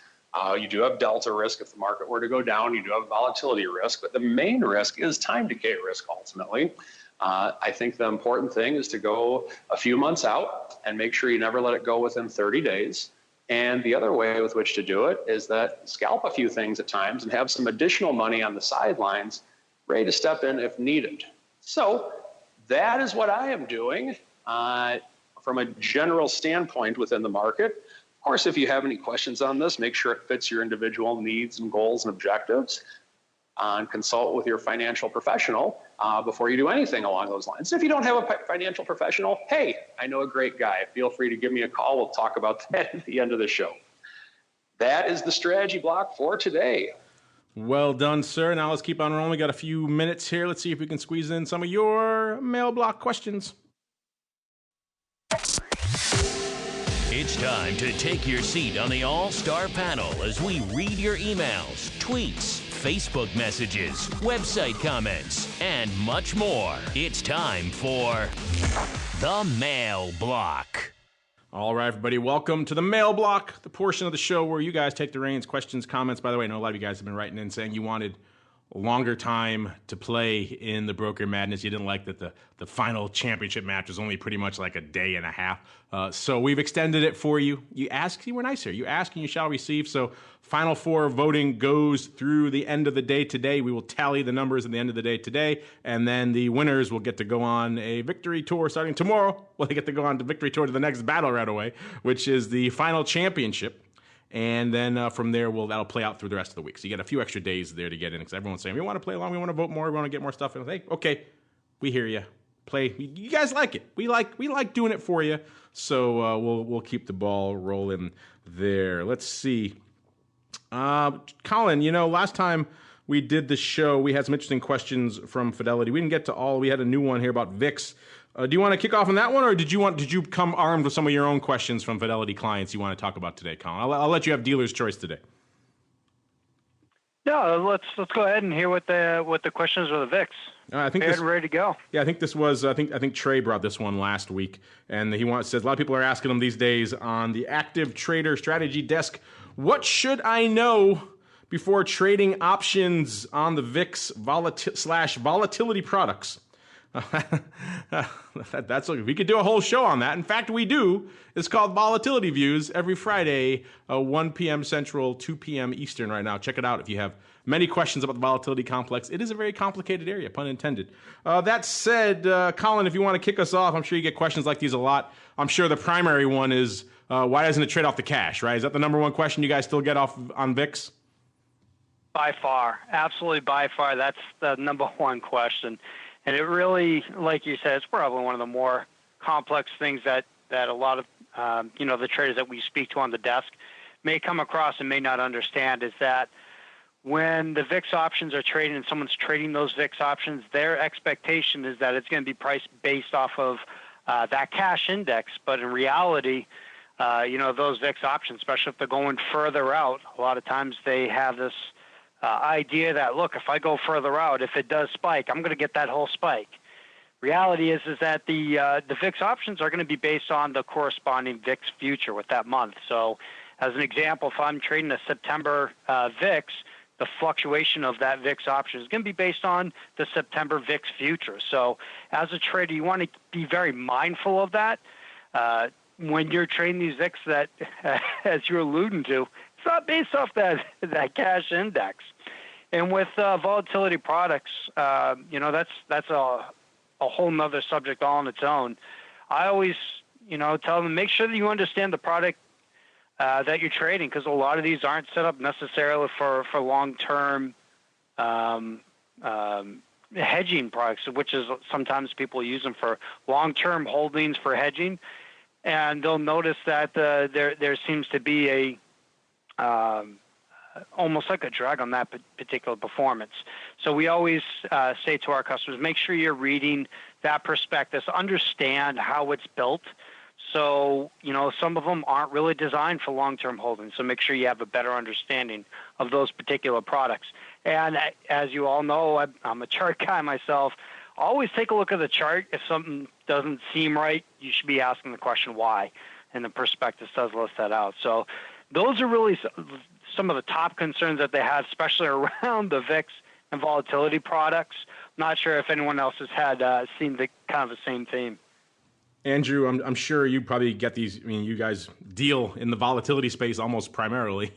Speaker 6: You do have delta risk if the market were to go down. You do have volatility risk, but the main risk is time decay risk ultimately. I think the important thing is to go a few months out and make sure you never let it go within 30 days. And the other way with which to do it is that scalp a few things at times and have some additional money on the sidelines ready to step in if needed. So that is what I am doing from a general standpoint within the market. Of course, if you have any questions on this, make sure it fits your individual needs and goals and objectives. And consult with your financial professional before you do anything along those lines. If you don't have a financial professional, hey, I know a great guy. Feel free to give me a call. We'll talk about that at the end of the show. That is the strategy block for today.
Speaker 3: Well done, sir. Now let's keep on rolling. We got a few minutes here. Let's see if we can squeeze in some of your mail block questions.
Speaker 2: It's time to take your seat on the All-Star panel as we read your emails, tweets, Facebook messages, website comments, and much more. It's time for the Mail Block.
Speaker 3: All right, everybody, welcome to the Mail Block, the portion of the show where you guys take the reins, questions, comments. By the way, I know a lot of you guys have been writing in saying you wanted a longer time to play in the Broker Madness. You didn't like that the final championship match was only pretty much like a day and a half. So we've extended it for you. You ask, we're nice here. You ask and you shall receive. So Final Four voting goes through the end of the day today. We will tally the numbers at the end of the day today, and then the winners will get to go on a victory tour starting tomorrow. Well, they get to go on to victory tour to the next battle right away, which is the final championship. And then from there, that'll play out through the rest of the week. So you get a few extra days there to get in, because everyone's saying, we want to play along, we want to vote more, we want to get more stuff in. Hey, okay, we hear you. Play. You guys like it. We like doing it for you. So we'll keep the ball rolling there. Let's see. Colin, last time we did the show, we had some interesting questions from Fidelity. We didn't get to all. We had a new one here about VIX. Do you want to kick off on that one, or did you come armed with some of your own questions from Fidelity clients you want to talk about today, Colin? I'll let you have dealer's choice today.
Speaker 5: No, let's go ahead and hear what the questions are. The VIX.
Speaker 3: I think
Speaker 5: ready to go.
Speaker 3: Yeah, I think this was. I think Trey brought this one last week, and says a lot of people are asking him these days on the active trader strategy desk. What should I know before trading options on the VIX volatility products? We could do a whole show on that. In fact, we do. It's called Volatility Views every Friday, 1 p.m. Central, 2 p.m. Eastern right now. Check it out if you have many questions about the volatility complex. It is a very complicated area, pun intended. That said, Colin, if you want to kick us off, I'm sure you get questions like these a lot. I'm sure the primary one is, why doesn't it trade off the cash, right? Is that the number one question you guys still get off on VIX?
Speaker 5: By far. Absolutely by far. That's the number one question. And it really, like you said, it's probably one of the more complex things that a lot of, the traders that we speak to on the desk may come across and may not understand, is that when the VIX options are trading and someone's trading those VIX options, their expectation is that it's going to be priced based off of that cash index. But in reality, those VIX options, especially if they're going further out, a lot of times they have this idea that, look, if I go further out, if it does spike, I'm going to get that whole spike. Reality is that the VIX options are going to be based on the corresponding VIX future with that month. So as an example, if I'm trading a September VIX, the fluctuation of that VIX option is going to be based on the September VIX future. So as a trader, you want to be very mindful of that. When you're trading these VIX that, as you're alluding to, it's not based off that cash index. And with volatility products, that's a whole nother subject all on its own. I always, tell them, make sure that you understand the product that you're trading, because a lot of these aren't set up necessarily for long-term hedging products, which is sometimes people use them for long-term holdings for hedging. And they'll notice that there seems to be a almost like a drag on that particular performance. So we always say to our customers, make sure you're reading that prospectus, understand how it's built. So, some of them aren't really designed for long-term holdings. So make sure you have a better understanding of those particular products. And as you all know, I'm a chart guy myself. Always take a look at the chart. If something doesn't seem right, you should be asking the question why. And the prospectus does list that out. So those are really some of the top concerns that they have, especially around the VIX and volatility products. Not sure if anyone else has had seen the kind of the same theme.
Speaker 3: Andrew, I'm sure you probably get these. I mean, you guys deal in the volatility space almost primarily.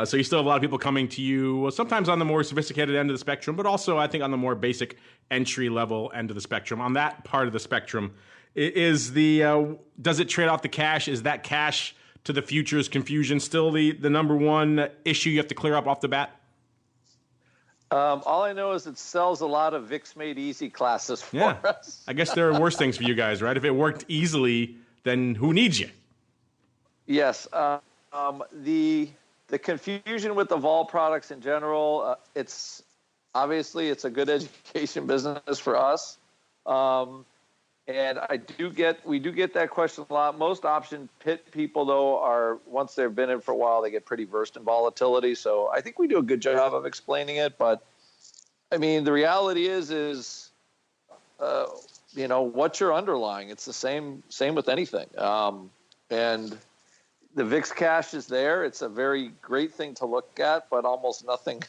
Speaker 3: So you still have a lot of people coming to you, sometimes on the more sophisticated end of the spectrum, but also I think on the more basic entry-level end of the spectrum. On that part of the spectrum, does it trade off the cash? Is that cash to the futures confusion still the number one issue you have to clear up off the bat?
Speaker 4: All I know is it sells a lot of VIX Made Easy classes for us.
Speaker 3: I guess there are worse things for you guys, right? If it worked easily, then who needs you?
Speaker 4: Yes. The confusion with the vol products in general, it's obviously a good education business for us. And we do get that question a lot. Most option pit people, though, are, once they've been in for a while, they get pretty versed in volatility. So I think we do a good job of explaining it. But I mean, the reality is, what's your underlying? It's the same with anything. And the VIX cash is there. It's a very great thing to look at, but almost nothing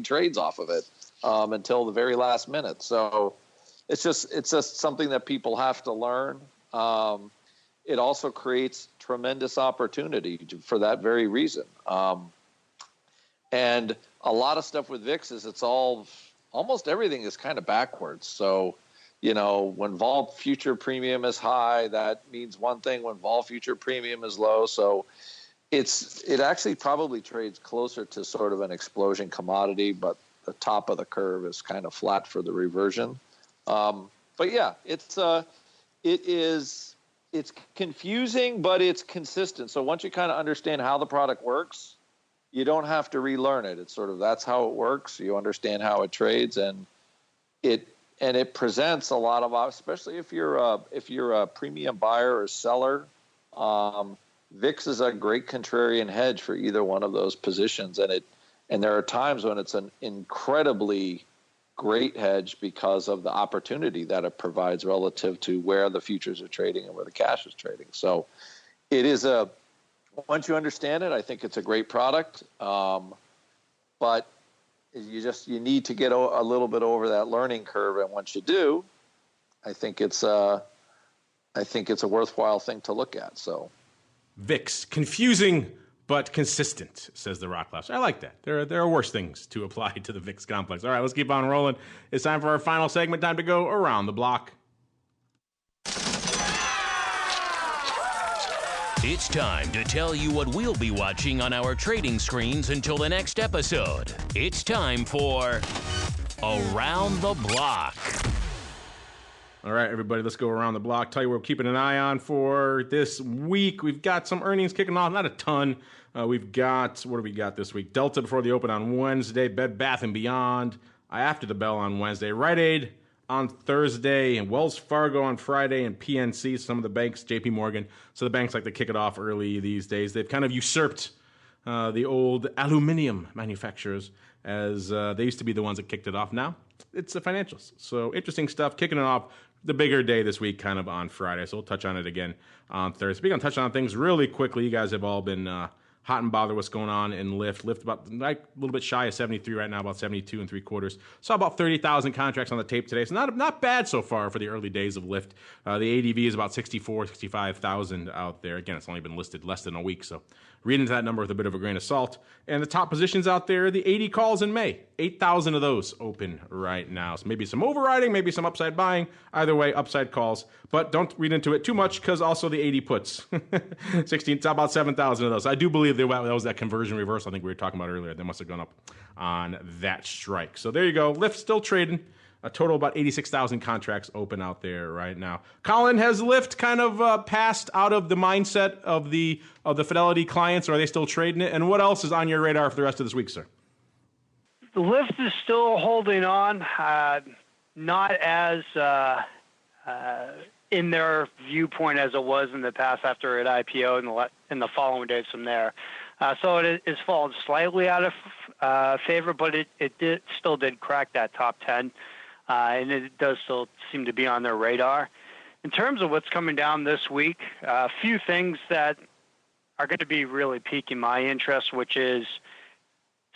Speaker 4: trades off of it until the very last minute. So it's just something that people have to learn. It also creates tremendous opportunity for that very reason. And a lot of stuff with VIX is almost everything is kind of backwards. So, when vol future premium is high, that means one thing. When vol future premium is low, so it actually probably trades closer to sort of an explosion commodity, but the top of the curve is kind of flat for the reversion. But yeah, it's confusing, but it's consistent. So once you kind of understand how the product works, you don't have to relearn it. It's sort of, that's how it works. You understand how it trades, and it presents a lot of, especially if you're a premium buyer or seller. VIX is a great contrarian hedge for either one of those positions, and there are times when it's an incredibly great hedge because of the opportunity that it provides relative to where the futures are trading and where the cash is trading. So it is once you understand it, I think it's a great product. But you need to get a little bit over that learning curve. And once you do, I think it's a worthwhile thing to look at. So
Speaker 3: VIX, confusing but consistent, says the Rock Louse. I like that. There are worse things to apply to the VIX complex. All right, let's keep on rolling. It's time for our final segment. Time to go around the block.
Speaker 2: It's time to tell you what we'll be watching on our trading screens until the next episode. It's time for Around the Block.
Speaker 3: All right, everybody, let's go around the block. Tell you what we're keeping an eye on for this week. We've got some earnings kicking off, not a ton. What do we got this week? Delta before the open on Wednesday, Bed Bath & Beyond after the bell on Wednesday, Rite Aid on Thursday, and Wells Fargo on Friday, and PNC, some of the banks, JP Morgan. So the banks like to kick it off early these days. They've kind of usurped the old aluminum manufacturers, as they used to be the ones that kicked it off. Now it's the financials. So interesting stuff, kicking it off. The bigger day this week, kind of on Friday, so we'll touch on it again on Thursday. We're going to touch on things really quickly. You guys have all been hot and bothered what's going on in LYFT. LYFT about a little bit shy of 73 right now, about 72 3/4. Saw about 30,000 contracts on the tape today, so not bad so far for the early days of LYFT. The ADV is about 65,000 out there. Again, it's only been listed less than a week, so read into that number with a bit of a grain of salt. And the top positions out there, the 80 calls in May. 8,000 of those open right now. So maybe some overriding, maybe some upside buying. Either way, upside calls. But don't read into it too much, because also the 80 puts. 16, it's about 7,000 of those. I do believe that was that conversion reversal I think we were talking about earlier. They must have gone up on that strike. So there you go. LYFT still trading. A total about 86,000 contracts open out there right now. Colin, has LYFT kind of passed out of the mindset of the Fidelity clients, or are they still trading it? And what else is on your radar for the rest of this week, sir?
Speaker 5: The LYFT is still holding on, not as in their viewpoint as it was in the past after it IPO'd in the following days from there. So it has fallen slightly out of favor, but it still did crack that top 10. And it does still seem to be on their radar. In terms of what's coming down this week, a few things that are going to be really piquing my interest, which is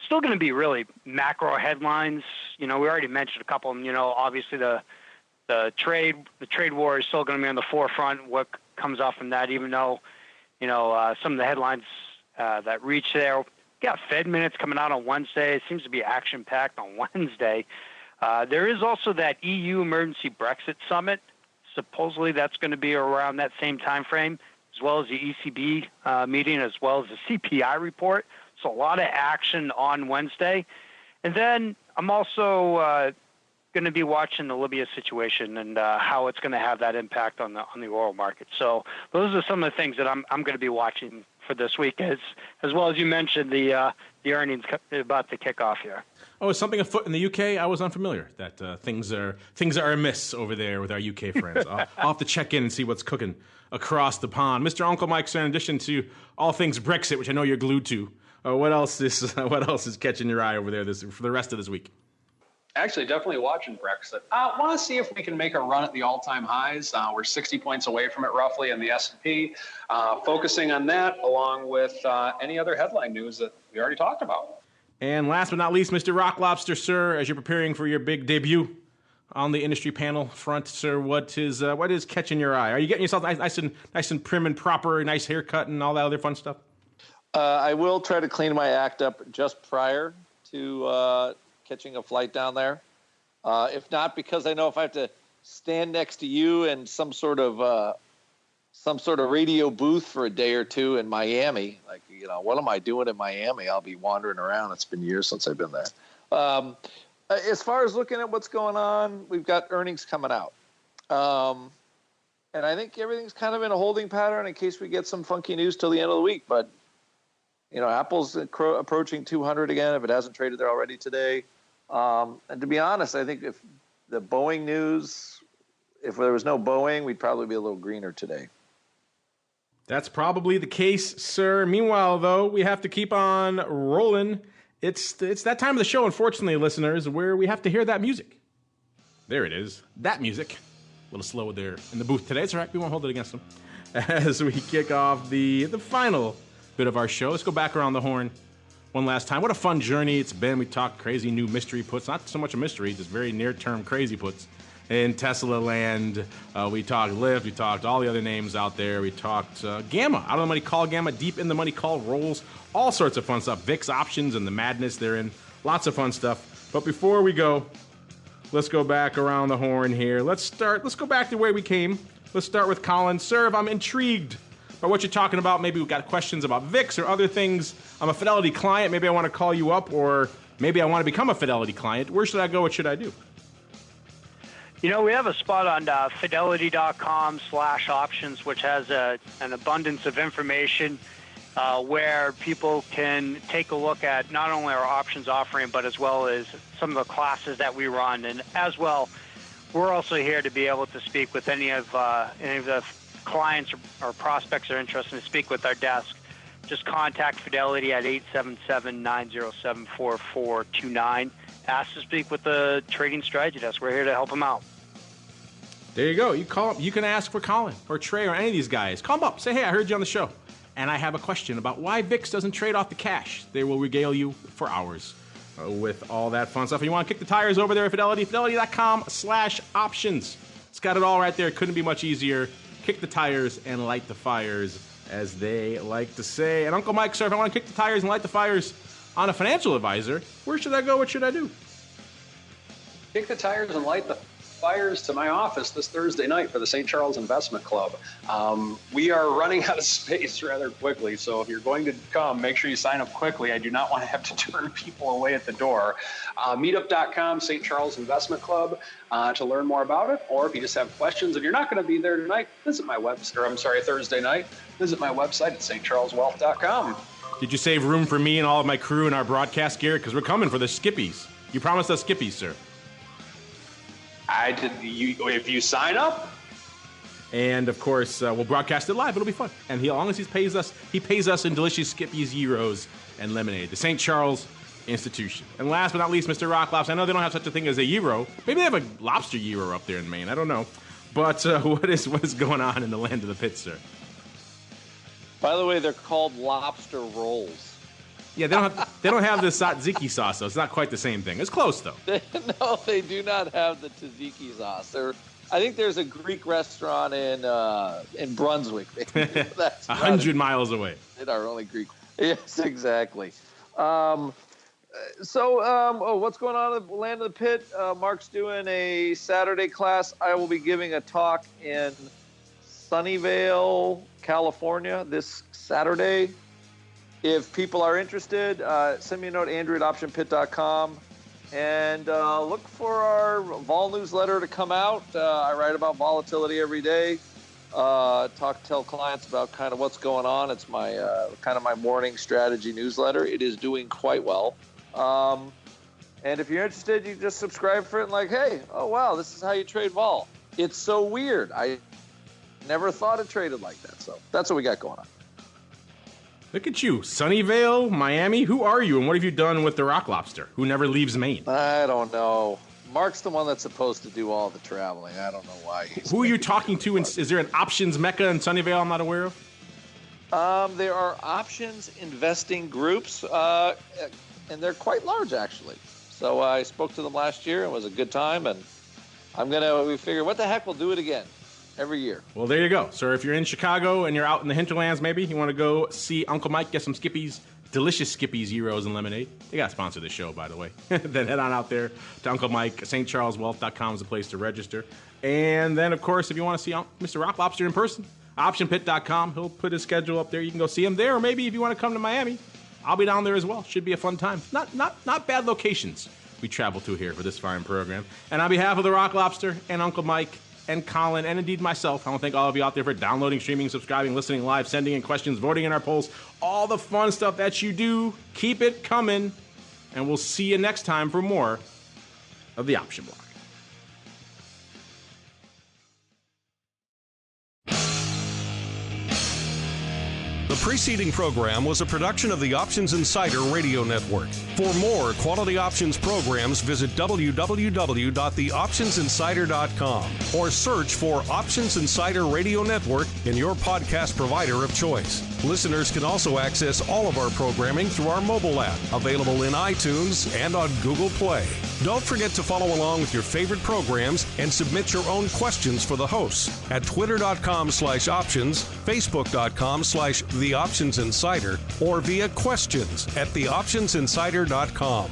Speaker 5: still going to be really macro headlines. We already mentioned a couple of them. Obviously the trade war is still going to be on the forefront. What comes off from that, even though some of the headlines that reach there. We got Fed minutes coming out on Wednesday. It seems to be action packed on Wednesday. There is also that EU emergency Brexit summit. Supposedly that's going to be around that same time frame. as well as the ECB meeting, as well as the CPI report. So a lot of action on Wednesday. And then I'm also going to be watching the Libya situation and how it's going to have that impact on the oil market. So those are some of the things that I'm going to be watching for this week, as well as you mentioned the earnings about to kick off here.
Speaker 3: Oh, is something afoot in the UK? I was unfamiliar that things are amiss over there with our UK friends. I'll have to check in and see what's cooking across the pond. Mr. Uncle Mike, sir, in addition to all things Brexit, which I know you're glued to, what else is catching your eye over there for the rest of this week?
Speaker 6: Actually, definitely watching Brexit. I want to see if we can make a run at the all-time highs. We're 60 points away from it roughly in the S&P. Focusing on that along with any other headline news that we already talked about. And
Speaker 3: last but not least, Mr. Rock Lobster, sir, as you're preparing for your big debut on the industry panel front, sir, what is catching your eye? Are you getting yourself nice and prim and proper, nice haircut and all that other fun stuff?
Speaker 4: I will try to clean my act up just prior to catching a flight down there. If not, because I know if I have to stand next to you in some sort of radio booth for a day or two in Miami, like, what am I doing in Miami? I'll be wandering around. It's been years since I've been there. As far as looking at what's going on, we've got earnings coming out. And I think everything's kind of in a holding pattern in case we get some funky news till the end of the week. But, Apple's approaching 200 again if it hasn't traded there already today. And to be honest, I think if the Boeing news, if there was no Boeing, we'd probably be a little greener today.
Speaker 3: That's probably the case, sir. Meanwhile, though, we have to keep on rolling. It's that time of the show, unfortunately, listeners, where we have to hear that music. There it is. That music. A little slow there in the booth today. It's all right. We won't hold it against them. As we kick off the final bit of our show, let's go back around the horn one last time. What a fun journey it's been. We talked crazy new mystery puts. Not so much a mystery, just very near-term crazy puts. In Tesla land, we talked LYFT, we talked all the other names out there, we talked Gamma, out of the money call Gamma, deep in the money call rolls, all sorts of fun stuff, VIX options and the madness therein, lots of fun stuff. But before we go, let's go back around the horn here. Let's go back to where we came. Let's start with Colin. Sir, if I'm intrigued by what you're talking about, maybe we've got questions about VIX or other things. I'm a Fidelity client, maybe I want to call you up, or maybe I want to become a Fidelity client. Where should I go? What should I do?
Speaker 5: We have a spot on fidelity.com/options, which has an abundance of information where people can take a look at not only our options offering, but as well as some of the classes that we run. And as well, we're also here to be able to speak with any of the clients or prospects that are interested to speak with our desk. Just contact Fidelity at 877-907-4429. Ask to speak with the trading strategy desk. We're here to help them out.
Speaker 3: There you go. You call up. You can ask for Colin or Trey or any of these guys. Call them up. Say, hey, I heard you on the show, and I have a question about why VIX doesn't trade off the cash. They will regale you for hours with all that fun stuff. And you want to kick the tires over there at Fidelity? Fidelity.com/options. It's got it all right there. Couldn't be much easier. Kick the tires and light the fires, as they like to say. And Uncle Mike, sir, if I want to kick the tires and light the fires on a financial advisor, where should I go? What should I do?
Speaker 6: Kick the tires and light the fires to my office this Thursday night for the St. Charles Investment Club. We are running out of space rather quickly, so if you're going to come, make sure you sign up quickly. I do not want to have to turn people away at the door. Meetup.com, St. Charles Investment Club, to learn more about it. Or if you just have questions, if you're not going to be there tonight, visit my Thursday night, visit my website at stcharleswealth.com.
Speaker 3: Did you save room for me and all of my crew and our broadcast gear? Because we're coming for the Skippies. You promised us Skippies, sir.
Speaker 6: I did. If you sign up,
Speaker 3: and of course we'll broadcast it live. It'll be fun. And as long as he pays us in delicious Skippies, gyros, and lemonade. The St. Charles Institution. And last but not least, Mr. Rock Lobster. I know they don't have such a thing as a gyro. Maybe they have a lobster gyro up there in Maine. I don't know. But what is going on in the land of the pit, sir?
Speaker 4: By the way, they're called lobster rolls.
Speaker 3: Yeah, they don't have the tzatziki sauce, though. It's not quite the same thing. It's close, though.
Speaker 4: No, they do not have the tzatziki sauce. I think there's a Greek restaurant in Brunswick. That's
Speaker 3: 100 miles away.
Speaker 4: Our only Greek. Yes, exactly. What's going on in the land of the pit? Mark's doing a Saturday class. I will be giving a talk in Sunnyvale, California this Saturday. If people are interested, send me a note, andrew@optionpit.com, and look for our vol newsletter to come out. I write about volatility every day. Tell clients about kind of what's going on. It's my kind of my morning strategy newsletter. It is doing quite well. And if you're interested, you just subscribe for it and like, hey, oh, wow, this is how you trade vol. It's so weird. I never thought it traded like that. So that's what we got going on.
Speaker 3: Look at you, Sunnyvale, Miami. Who are you, and what have you done with the rock lobster, who never leaves Maine?
Speaker 4: I don't know. Mark's the one that's supposed to do all the traveling. I don't know why.
Speaker 3: Who are you talking to? Is there an options mecca in Sunnyvale I'm not aware of?
Speaker 4: There are options investing groups, and they're quite large, actually. So I spoke to them last year. It was a good time, and we figured, what the heck, we'll do it again. Every year.
Speaker 3: Well, there you go. So if you're in Chicago and you're out in the hinterlands, maybe you want to go see Uncle Mike, get some Skippies, delicious Skippies, gyros, and lemonade. They got to sponsor the show, by the way. Then head on out there to Uncle Mike. StCharlesWealth.com is the place to register. And then, of course, if you want to see Mr. Rock Lobster in person, OptionPit.com. He'll put his schedule up there. You can go see him there. Or maybe if you want to come to Miami, I'll be down there as well. Should be a fun time. Not bad locations we travel to here for this fine program. And on behalf of the Rock Lobster and Uncle Mike, and Colin, and indeed myself, I want to thank all of you out there for downloading, streaming, subscribing, listening live, sending in questions, voting in our polls, all the fun stuff that you do. Keep it coming, and we'll see you next time for more of the Option Block.
Speaker 1: The preceding program was a production of the Options Insider Radio Network. For more quality options programs, visit www.theoptionsinsider.com or search for Options Insider Radio Network in your podcast provider of choice. Listeners can also access all of our programming through our mobile app, available in iTunes and on Google Play. Don't forget to follow along with your favorite programs and submit your own questions for the hosts at twitter.com/options, facebook.com/theoptionsinsider, or via questions at theoptionsinsider.com.